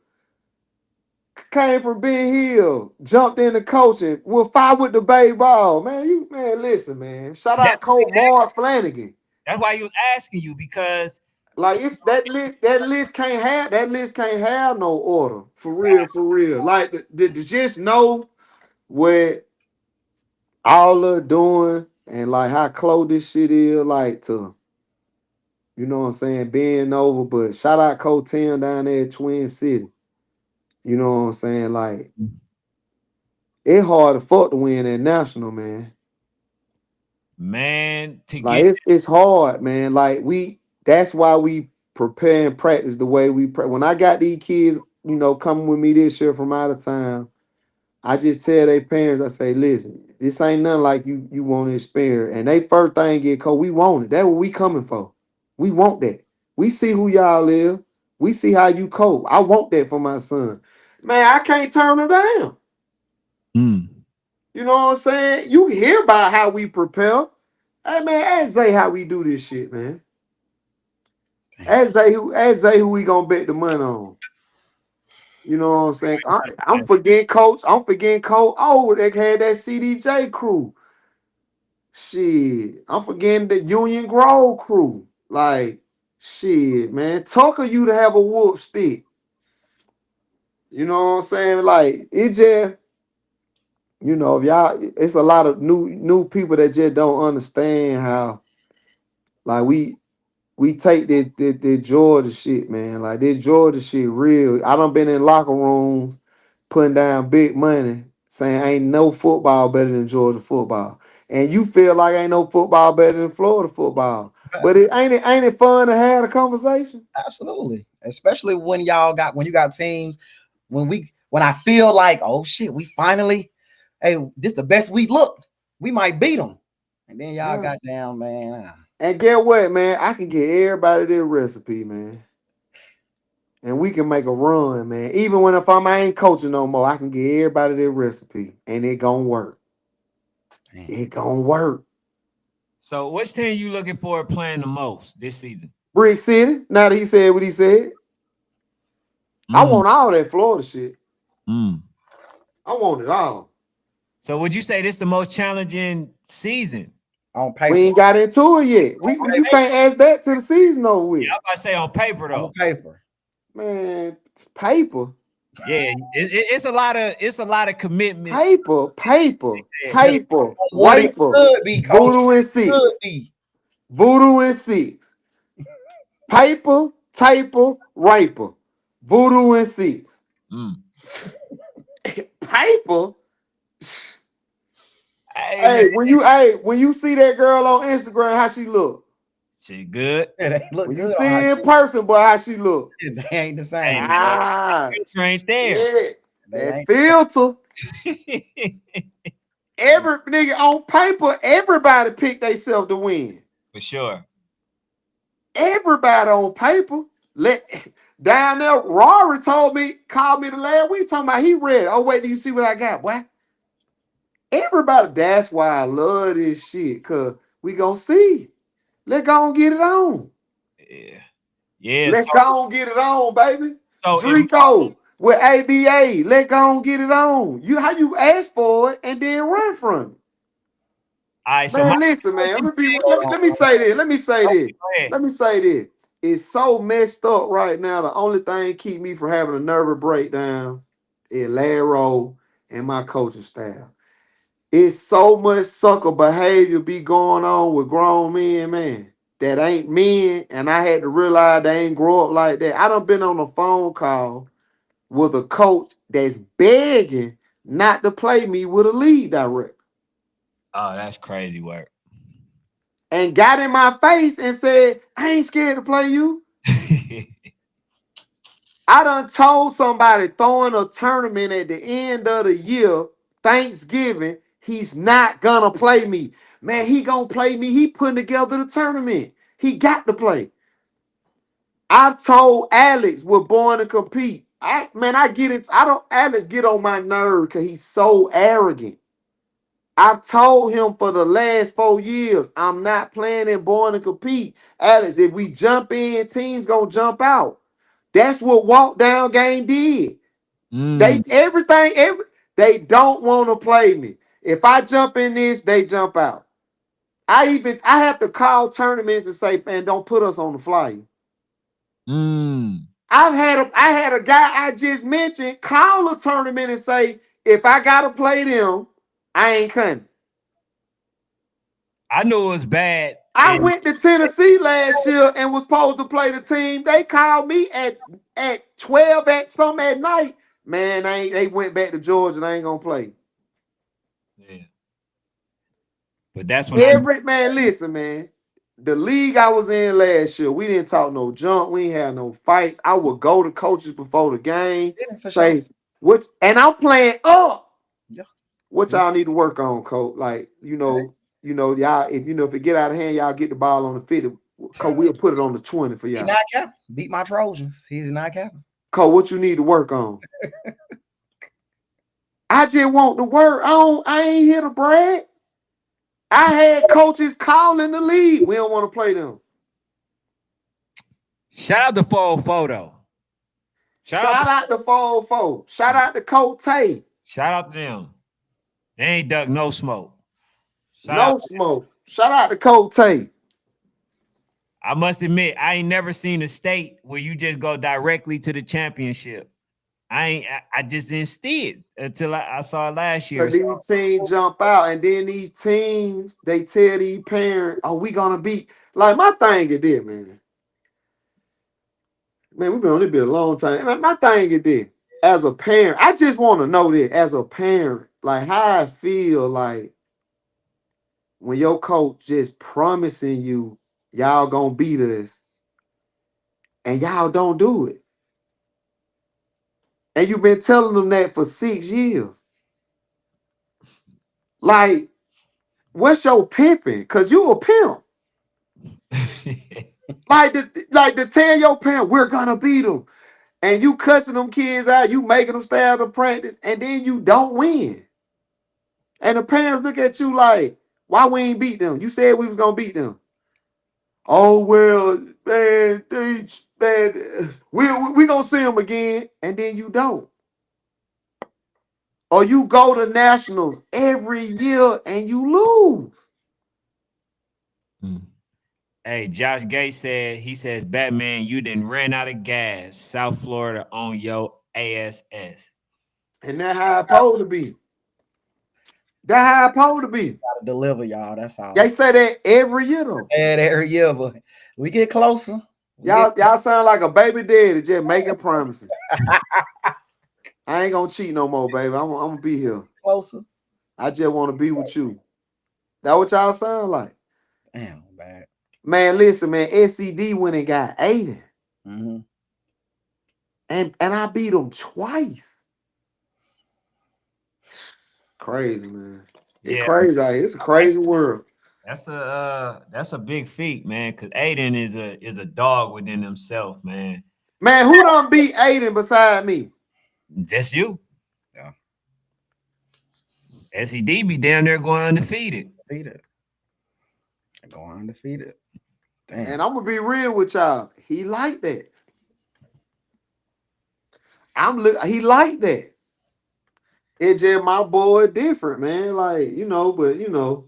Came from Ben Hill, jumped into coaching, will fight with the baseball. Man, listen, man. Shout out Coach Mark Flanagan. That's why he was asking you, because Like it's that list can't have no order. For real. Like to just know what all are doing and like how close this shit is, like to you know what I'm saying, being over. But shout out Coach Tim down there at Twin City. You know what I'm saying? Like it's hard to fuck to win that national, man. man, to Like get it's hard, man. Like that's why we prepare and practice the way we when I got these kids, coming with me this year from out of town, I just tell their parents, I say, listen, this ain't nothing like you want to experience. And they first thing get cold, we want it. That's what we coming for. We want that. We see who y'all is. We see how you cope. I want that for my son. Man, I can't turn him down. You know what I'm saying? You hear about how we prepare. Hey man, ask Zay how we do this shit, man. Ask Zay who we gonna bet the money on. You know what I'm saying? I'm forgetting coach. Oh, they had that CDJ crew. Shit. I'm forgetting the Union Grove crew. Like, shit, man. Tucker you to have a whoop stick. You know what I'm saying? Like, it just, if y'all, it's a lot of new people that just don't understand how, like, we take the Georgia shit, man. Like this Georgia shit real. I done been in locker rooms putting down big money, saying ain't no football better than Georgia football. And you feel like ain't no football better than Florida football. But ain't it fun to have a conversation? Absolutely. Especially when you got teams, when I feel like, oh shit, we finally, hey, this the best we looked. We might beat them. And then y'all got down, man. And get what, man? I can get everybody their recipe, man. And we can make a run, man. Even if I ain't coaching no more, I can get everybody their recipe. And it gonna work. Man. It gonna work. So which team you looking for playing the most this season? Brick City, now that he said what he said. I want all that Florida shit. I want it all. So would you say this the most challenging season? On paper. We ain't got into it yet. You can't ask that to the season over with. Yeah, I'm about to say on paper though. On paper. Man, paper. Yeah, it's a lot of commitment. Paper. What it could be, coach. Voodoo and six. Voodoo and six. Paper, taper, raper. Voodoo and six. Paper. Hey, when you see that girl on Instagram, how she look? She good. When you see her in person, boy, how she look? It ain't the same. Picture ain't there. Yeah, that filter. Every nigga on paper, everybody pick themselves to win. For sure. Everybody on paper. Down there, Rory called me the last week talking about he read. Oh, wait, do you see what I got, boy? Everybody, that's why I love this shit, cause we gonna see. Let's go and get it on. Yeah. Let's go and get it on, baby. So Drico with ABA. Let's go and get it on. How you ask for it and then run from it. All right, so man, listen, man. Let me say this. It's so messed up right now. The only thing keep me from having a nervous breakdown is Larry and my coaching staff. It's so much sucker behavior be going on with grown men, man, that ain't men. And I had to realize they ain't grow up like that. I done been on a phone call with a coach that's begging not to play me with a lead director. Oh, that's crazy work. And got in my face and said, I ain't scared to play you. I done told somebody throwing a tournament at the end of the year, Thanksgiving, he's not gonna play me. Man, he gonna play me. He putting together the tournament. He got to play. I've told Alex we're born to compete. I get it. Alex get on my nerve because he's so arrogant. I've told him for the last 4 years, I'm not playing in born to compete. Alex, if we jump in, teams gonna jump out. That's what walk down game did. They they don't want to play me. If I jump in this, they jump out. I have to call tournaments and say, man, don't put us on the flyer. I had a guy I just mentioned call a tournament and say, if I gotta play them, I ain't coming. I knew it was bad. I went to Tennessee last year and was supposed to play the team. They called me at 12 at some at night. Man, they went back to Georgia and I ain't gonna play. Yeah. But that's when man, listen, man. The league I was in last year, we didn't talk no junk. We ain't had no fights. I would go to coaches before the game, say what, and I'm playing up. Yeah. What y'all need to work on, coach? Like, y'all, if it get out of hand, y'all get the ball on the 50. Coach, we'll put it on the 20 for y'all. He's not capping. Beat my Trojans. He's not capping. Coach, what you need to work on? I just want to work. I ain't here to brag. I had coaches calling the league. We don't want to play them. shout out to 404 though. Shout out to 404. Shout out to Coach Tay. Shout out to them. They ain't duck no smoke. No smoke. Shout out to Coach Tay. I must admit, I ain't never seen a state where you just go directly to the championship. I just didn't see it until I saw it last year. These teams jump out, and then these teams, they tell these parents, oh, we gonna beat. Like my thing is this, man. Man, we've been on this bit a long time. My thing is this. As a parent, I just want to know this. As a parent, like how I feel like when your coach just promising you y'all gonna beat us and y'all don't do it. And you've been telling them that for 6 years. Like, what's your pimping? Because you a pimp. like to tell your parent, we're going to beat them. And you cussing them kids out, you making them stay out of practice, and then you don't win. And the parents look at you like, why we ain't beat them? You said we was going to beat them. Oh, well, man, we going to see them again. And then you don't. Or you go to nationals every year and you lose. Hey, Josh Gates says, Batman, you didn't ran out of gas. South Florida on your ASS. And that's how it's supposed to be. That's how it's supposed to be. Gotta deliver, y'all. That's all. They say that every year, though. Every year, but we get closer. Y'all sound like a baby daddy just making promises. I ain't gonna cheat no more, baby. I'm gonna be here. Closer. I just want to be with you. That what y'all sound like? Damn, bad. Man, listen, man. SCD went and got Aiden. Mm-hmm. And I beat him twice. Crazy, man. It's crazy out here. It's a crazy world. That's a big feat, man. Cause Aiden is a dog within himself, man. Man, who done beat Aiden beside me? Just you. Yeah. SED be down there going undefeated. Go undefeated. Damn. And I'm gonna be real with y'all. He like that. He like that. It's just my boy different, man. Like,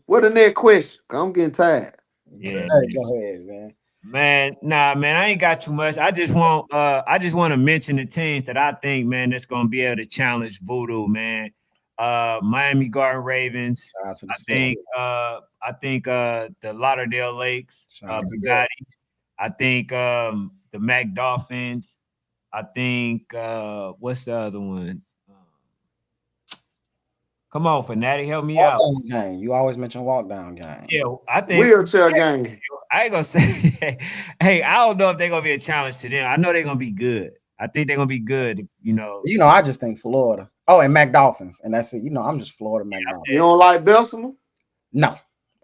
what the next question? I'm getting tired. Yeah. Go ahead, man. Man, I ain't got too much. I just want to mention the teams that I think, man, that's gonna be able to challenge VOODOO, man. Miami Garden Ravens. Shout out to the I Florida. think the Lauderdale Lakes, Shout out to Bugatti. I think the Mac Dolphins. I think what's the other one? Come on, Fanatic, help me walk out. down game. You always mention walk down game. Yeah, I think Wheelchair game. I ain't gonna say. Hey, I don't know if they're gonna be a challenge to them. I know they're gonna be good. I think they're gonna be good. You know, You know, I just think Florida. Oh, and Mac Dolphins, and that's it. You know, I'm just Florida Mac Dolphins. You don't like Bessemer? No,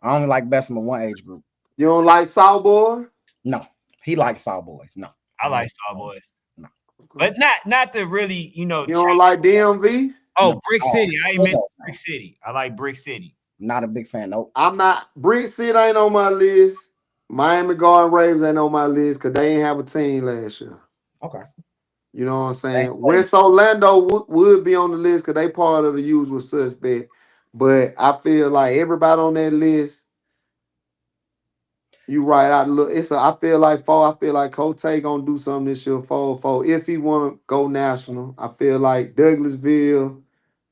I only like Bessemer one age group. You don't like Southboy? No, he likes Cowboys. No, I like Star Boys, No. but not to really, you know. You don't like DMV? Oh, No. Brick Oh, City. I ain't mentioned hell no. Brick City. I like Brick City. Not a big fan. Nope. I'm not. Brick City ain't on my list. Miami Garden Ravens ain't on my list because they ain't have a team last year. Okay. You know what I'm saying? Thank you. West Orlando would be on the list because they part of the usual suspect. But I feel like everybody on that list, you right. I feel like Cote gonna do something this year. For if he wanna go national, I feel like Douglasville.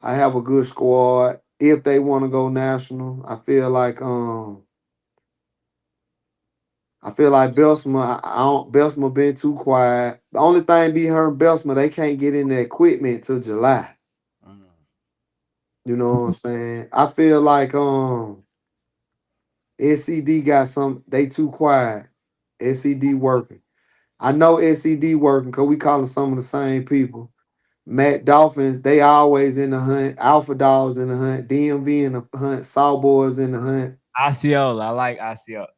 I have a good squad. If they want to go national, I feel like Bessemer. I don't. Bessemer been too quiet. The only thing be hurting Bessemer, they can't get in the equipment till July. You know what I'm saying? I feel like SCD got some. They too quiet. SCD working. I know SCD working because we calling some of the same people. Matt Dolphins, they always in the hunt. Alpha Dogs in the hunt. DMV in the hunt. Sawboys in the hunt. Osceola. I like Osceola.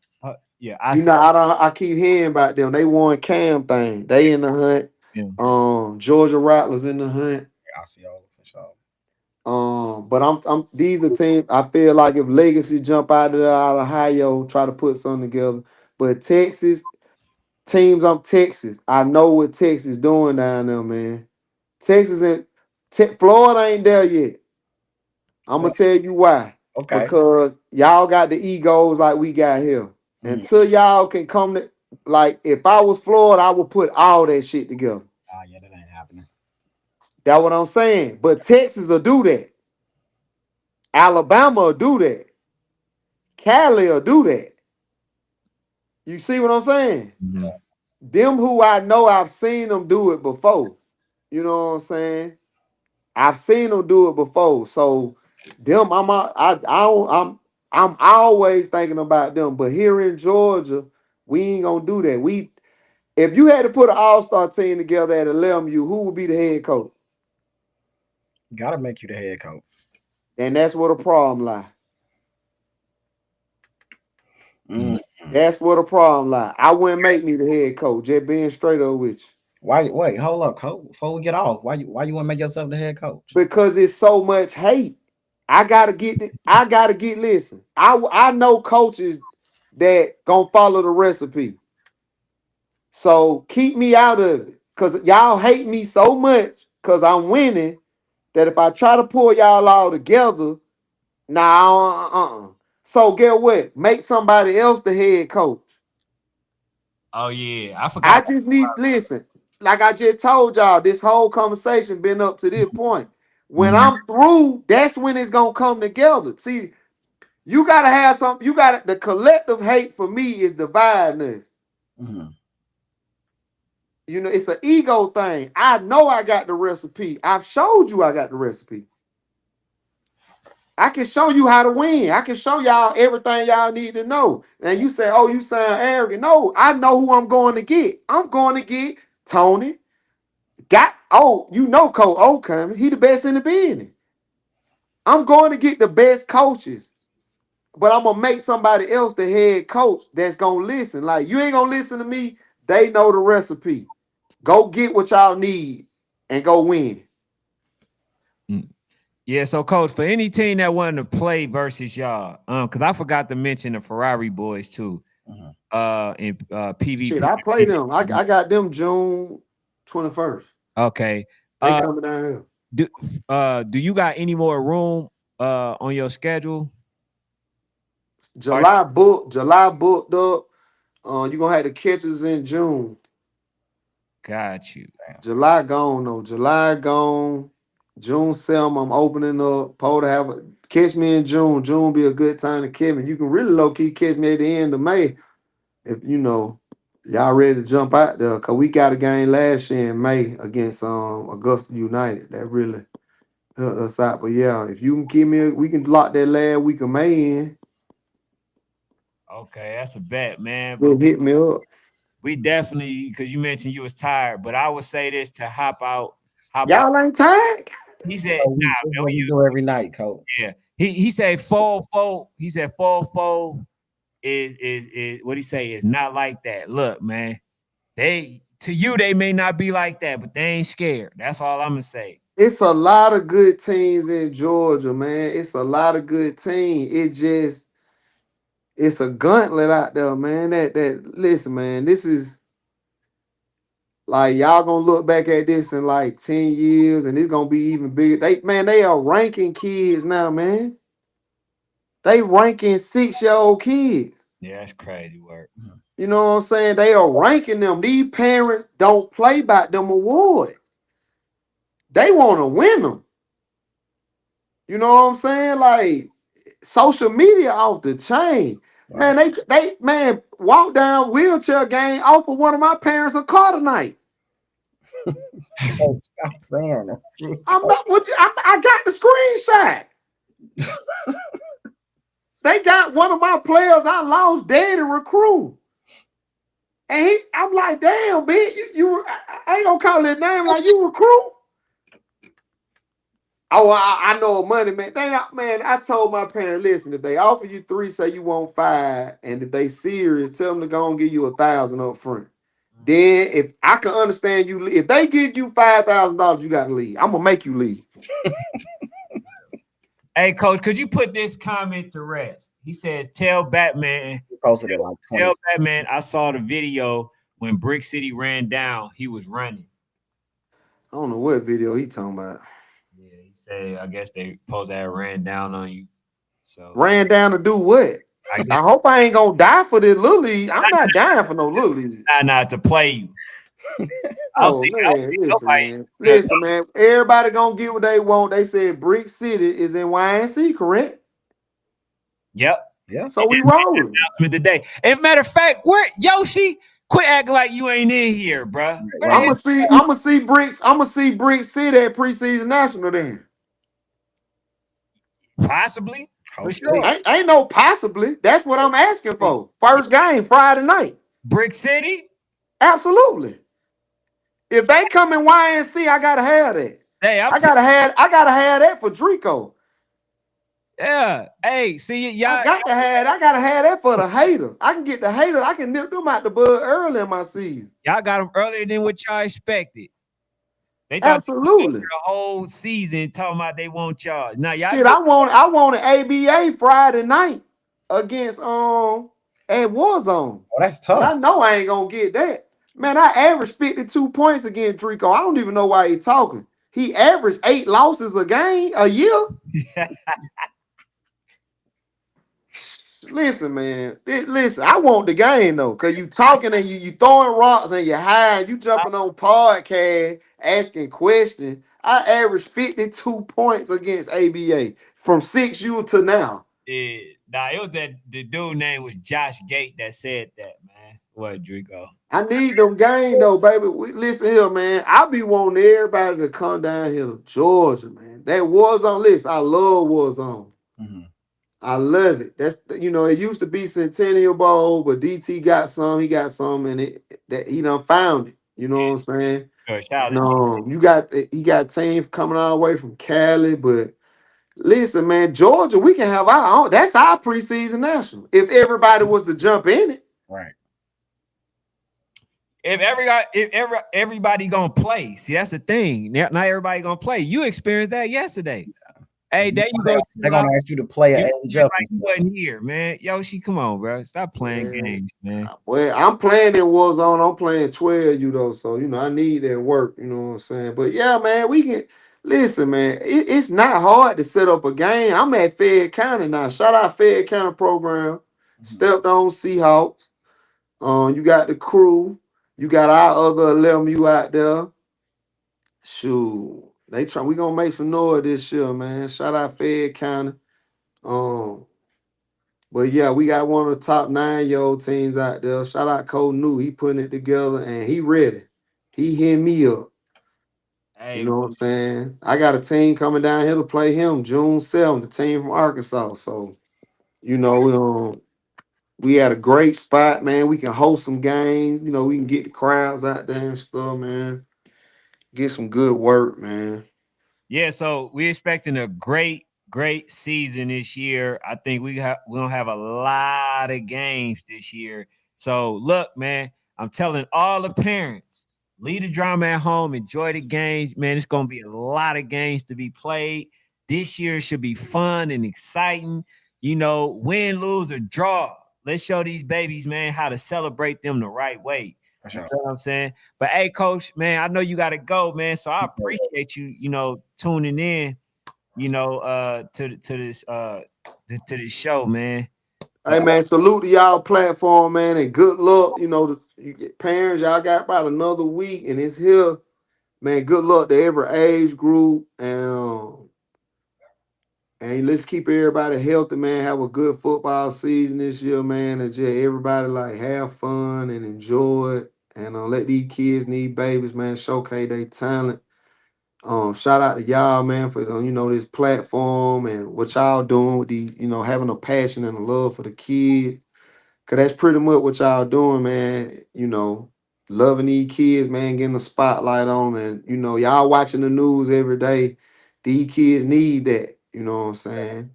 Yeah, You know, I keep hearing about them. They won Cam thing. They in the hunt. Yeah. Georgia Rattlers in the hunt. Yeah, Osceola for sure. But I'm these are teams I feel like if Legacy jump out of there, out of Ohio, try to put something together. But Texas teams, I'm Texas. I know what Texas doing down there, man. Texas and Florida ain't there yet. I'm gonna tell you why. Okay. Because y'all got the egos like we got here. Until y'all can come to, like, if I was Florida, I would put all that shit together. Ah, yeah, that ain't happening. That's what I'm saying. But Texas will do that. Alabama will do that. Cali will do that. You see what I'm saying? Mhm. Them who I know, I've seen them do it before. You know what I'm saying? I've seen them do it before. So them, I'm always thinking about them. But here in Georgia, we ain't gonna do that. If you had to put an all-star team together at LMU, who would be the head coach? Gotta make you the head coach. And that's where the problem lie. That's where the problem lie. I wouldn't make me the head coach, just being straight up with you. Why? Wait, hold up, coach. Before we get off, why you want to make yourself the head coach? Because it's so much hate. I gotta get listen. I know coaches that gonna follow the recipe. So keep me out of it. Cause y'all hate me so much because I'm winning that if I try to pull y'all all together, nah. So get what? Make somebody else the head coach. Oh yeah, I I forgot. just need listen. Like I just told y'all, this whole conversation been up to this point. When I'm through, that's when it's gonna come together. See, you gotta have something. You gotta the collective hate for me is dividing us. You know, it's an ego thing. I know I got the recipe. I've showed you I got the recipe. I can show you how to win. I can show y'all everything y'all need to know. And you say, oh, you sound arrogant. No, I know who I'm going to get. I'm going to get Tony. You know Cole O coming. He the best in the business. I'm going to get the best coaches. But I'm gonna make somebody else the head coach that's gonna listen. Like, you ain't gonna listen to me. They know the recipe. Go get what y'all need and go win. Yeah, so coach, for any team that wanted to play versus y'all, because I forgot to mention the Ferrari boys too. In PvP. Shit, I play them. I got them June 21st. Okay. They coming down here. Do you got any more room on your schedule? July booked up. You gonna have the catches in June. Got you. July gone though. July gone. June 7th, I'm opening up. To have catch me in June. June be a good time to catch me. You can really low key catch me at the end of May if y'all ready to jump out there. Cause we got a game last year in May against Augusta United. That really helped us out. But yeah, if you can give me, we can lock that last week of May in. Okay, that's a bet, man. But Just hit me up. we definitely, because you mentioned you was tired, but I would say this to hop out. Y'all ain't tired? He said, So nah, this is man, what we do every night, coach. yeah. He said four. He said four is what he say is not like that. Look, man, they to you they may not be like that, but they ain't scared. That's all I'm gonna say. It's a lot of good teams in Georgia, man. It's a lot of good teams. It's a gauntlet out there, man. That listen, man, this is like y'all gonna look back at this in like 10 years and it's gonna be even bigger. They are ranking kids now, man. They ranking 6-year-old kids. Yeah, that's crazy work. You know what I'm saying? They are ranking them. These parents don't play by them awards. They want to win them. You know what I'm saying? Like social media off the chain. Right. Man, they walk down wheelchair game off of one of my parents a car tonight. Coach, stop saying that. I'm not what you I got the screenshot. They got one of my players I lost dead in recruit. And I'm like, damn, man, I ain't gonna call his name like you recruit. Oh, I know money, man. Man, I told my parents, listen, if they offer you 3, say you want 5, and if they serious, tell them to go and give you 1,000 up front. Then if I can understand you, if they give you $5,000, you gotta leave. I'm gonna make you leave. Hey, coach, could you put this comment to rest? He says, "Tell Batman." He posted it like 20. Tell Batman I saw the video when Brick City ran down. He was running. I don't know what video he talking about. Yeah, he said, I guess they supposed to have ran down on you. So Ran down to do what? I guess I hope I ain't gonna die for this little league. I'm not dying for no little league. not to play you. Oh man, listen, man. Everybody gonna get what they want. They said Brick City is in YNC, correct? Yep. Yeah. So we rolling. Announcement today. And matter of fact, where Yoshi, quit acting like you ain't in here, bruh. I'm gonna see Brick City at preseason national then. Possibly. For sure. Ain't no possibly. That's what I'm asking for. First game Friday night. Brick City. Absolutely. If they come in YNC, I gotta have that. Hey, I gotta have that for Drico. Yeah. Hey, see y'all. I gotta have that for the haters. I can get the haters. I can nip them out the bud early in my season. Y'all got them earlier than what y'all expected. They thought Absolutely the whole season talking about they want y'all. Now y'all shit, I want an ABA Friday night against at Warzone. Oh, that's But I tough. know I ain't gonna get that. Man, I averaged 52 points against Drico. I don't even know why he talking. He averaged 8 losses a year. Listen, man. Listen, I want the game though, cause you talking and you throwing rocks and you high, and you jumping on podcast asking questions. I averaged 52 points against ABA from 6U to now. it was that the dude name was Josh Gate that said that, man. What, Drico? I need them game though, baby. Listen here, man. I be wanting everybody to come down here to Georgia, man. That Warzone list, I love Warzone. Mm-hmm. I love it. That's it used to be Centennial Bowl, but DT got some. He got some, and he done found it. You know what I'm saying? Sure, shout out to No, he got teams coming all the way from Cali, but listen, man, Georgia, we can have our own. That's our preseason national. If everybody was to jump in it, Right. if everybody gonna play. See, that's the thing. Not everybody gonna play. You experienced that yesterday. Hey, there you go. They're gonna ask you to play an age up. Like you wasn't here, man. Yoshi, come on, bro. Stop playing games, man. Well, I'm playing in Warzone. I'm playing 12 though, so I need that work. You know what I'm saying? But yeah, man, we can listen, man. It's not hard to set up a game. I'm at Fayette County now. Shout out Fayette County program. Stepped on Seahawks. You got the crew. You got our other 11 out there. Shoot. We gonna make some noise this year, man. Shout out Fayette County. Um, but yeah, we got one of the top 9-year-old teams out there. Shout out Cole New. He putting it together and he ready. He hit me up. You Hey, know what I'm saying? I got a team coming down here to play him June 7th, the team from Arkansas. So, you know, we had a great spot, man. We can host some games. You know, we can get the crowds out there and stuff, man. Get some good work, man. yeah, so we're expecting a great season this year. I think we're gonna have a lot of games this year. So look, man, I'm telling all the parents, leave the drama at home, enjoy the games, man. It's gonna be a lot of games to be played. This year should be fun and exciting. You know, win, lose, or draw. Let's show these babies, man, how to celebrate them the right way. For You sure. know what I'm saying? But hey, coach, man, I know you gotta go, man. So I appreciate you, tuning in, to this to this show, man. Hey man, salute to y'all platform, man, and good luck. You know, you get parents, y'all got about another week, and it's here, man. Good luck to every age group, and let's keep everybody healthy, man. Have a good football season this year, man, and just everybody like have fun and enjoy it, and let these kids need babies, man. Showcase their talent. Shout out to y'all, man, for this platform and what y'all doing with the having a passion and a love for the kids. Cause that's pretty much what y'all doing, man. Loving these kids, man, getting the spotlight on, and y'all watching the news every day. These kids need that. You know what I'm saying?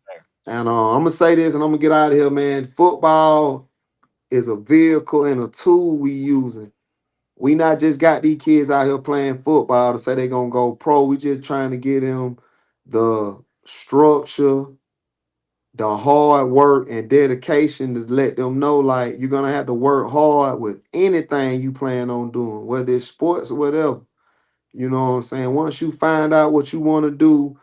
And I'm gonna say this, and I'm gonna get out of here, man. Football is a vehicle and a tool we using. We not just got these kids out here playing football to say they gonna go pro. We just trying to get them the structure, the hard work and dedication to let them know like you're gonna have to work hard with anything you plan on doing, whether it's sports or whatever. You know what I'm saying? Once you find out what you want to do,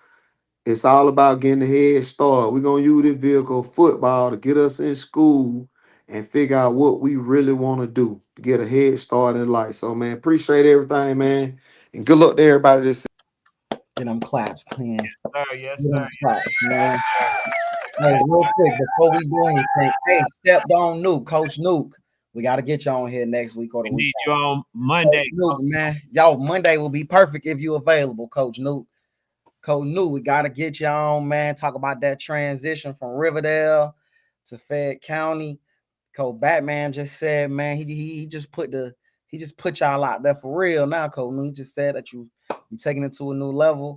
it's all about getting the head start. We're gonna use this vehicle football to get us in school and figure out what we really want to do to get a head start in life. So man, appreciate everything, man. And good luck to everybody this. Get them claps, clean. Sir, yes, Get sir. them claps, man. Yes, sir. Hey, real quick before we do anything, hey, stepped on Nuke, Coach Nuke. We got to get you on here next week or the We week need you on Coach Monday. Nuke, man. Y'all, Monday will be perfect if you available, Coach Nuke. Coach Nuke, we got to get you on, man. Talk about that transition from Riverdale to Fayette County. Coach Batman just said, man, he just put y'all out there for real now, Coach Nuke. He just said that you taking it to a new level.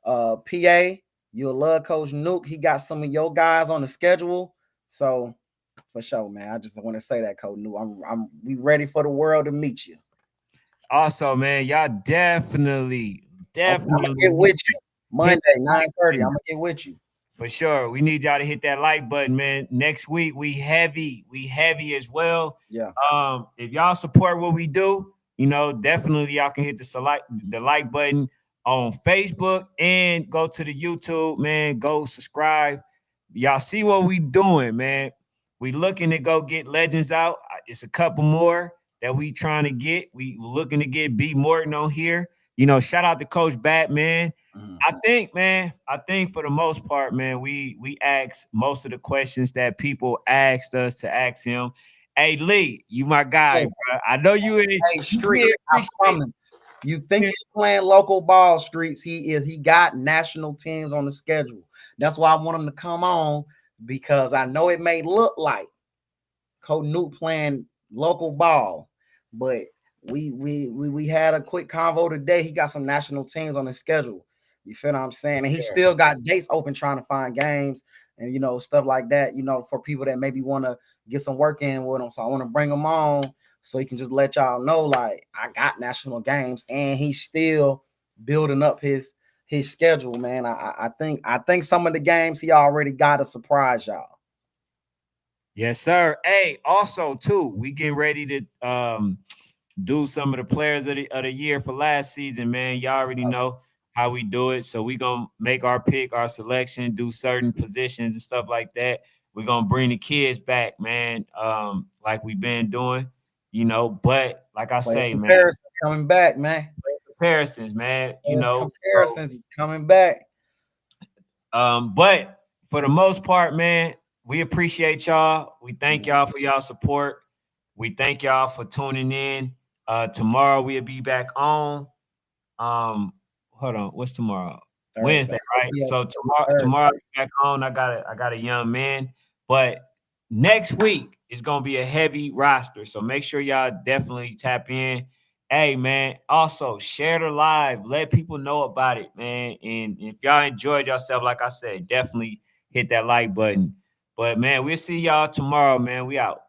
PA, you'll love Coach Nuke. He got some of your guys on the schedule. So for sure, man. I just want to say that, Coach Nuke. We ready for the world to meet you. Also, man, y'all definitely I'm gonna get with you. Monday, hit 9:30. I'm gonna get with you. for sure. We need y'all to hit that like button, man. Next week we heavy as well. Yeah. If y'all support what we do, definitely y'all can hit the like button on Facebook and go to the YouTube, man. Go subscribe. Y'all see what we doing, man. We looking to go get legends out. It's a couple more that we trying to get. We looking to get B Morton on here. Shout out to Coach Batman. I think for the most part, man, we asked most of the questions that people asked us to ask him. Hey Lee, you my guy, bro. I know you in Hey, Street, I promise. You think he's playing local ball, Streets? He is. He got national teams on the schedule. That's why I want him to come on, because I know it may look like Coach Nuke playing local ball, but we had a quick convo today. He got some national teams on the schedule. You feel what I'm saying? And he still got dates open trying to find games and stuff like that. For people that maybe want to get some work in with him. So I want to bring him on so he can just let y'all know, like, I got national games, and he's still building up his schedule, man. I think some of the games he already got to surprise y'all. Yes, sir. Hey, also too, we getting ready to do some of the players of the year for last season, man. Y'all already know how we do it. So we gonna make our pick, our selection, do certain positions and stuff like that. We're gonna bring the kids back, man. Like we've been doing, But like I say, man, coming back, man. comparisons, man. You know, comparisons is coming back. But for the most part, man, we appreciate y'all. We thank y'all for y'all support. We thank y'all for tuning in. Tomorrow we'll be back on. Hold on, what's tomorrow? Thursday. Wednesday, right? Yeah, So tomorrow I'll be back on. I got a young man, but next week is gonna be a heavy roster. So make sure y'all definitely tap in. Hey man, also share the live, let people know about it, man. And if y'all enjoyed yourself, like I said, definitely hit that like button. But man, we'll see y'all tomorrow, man. We out.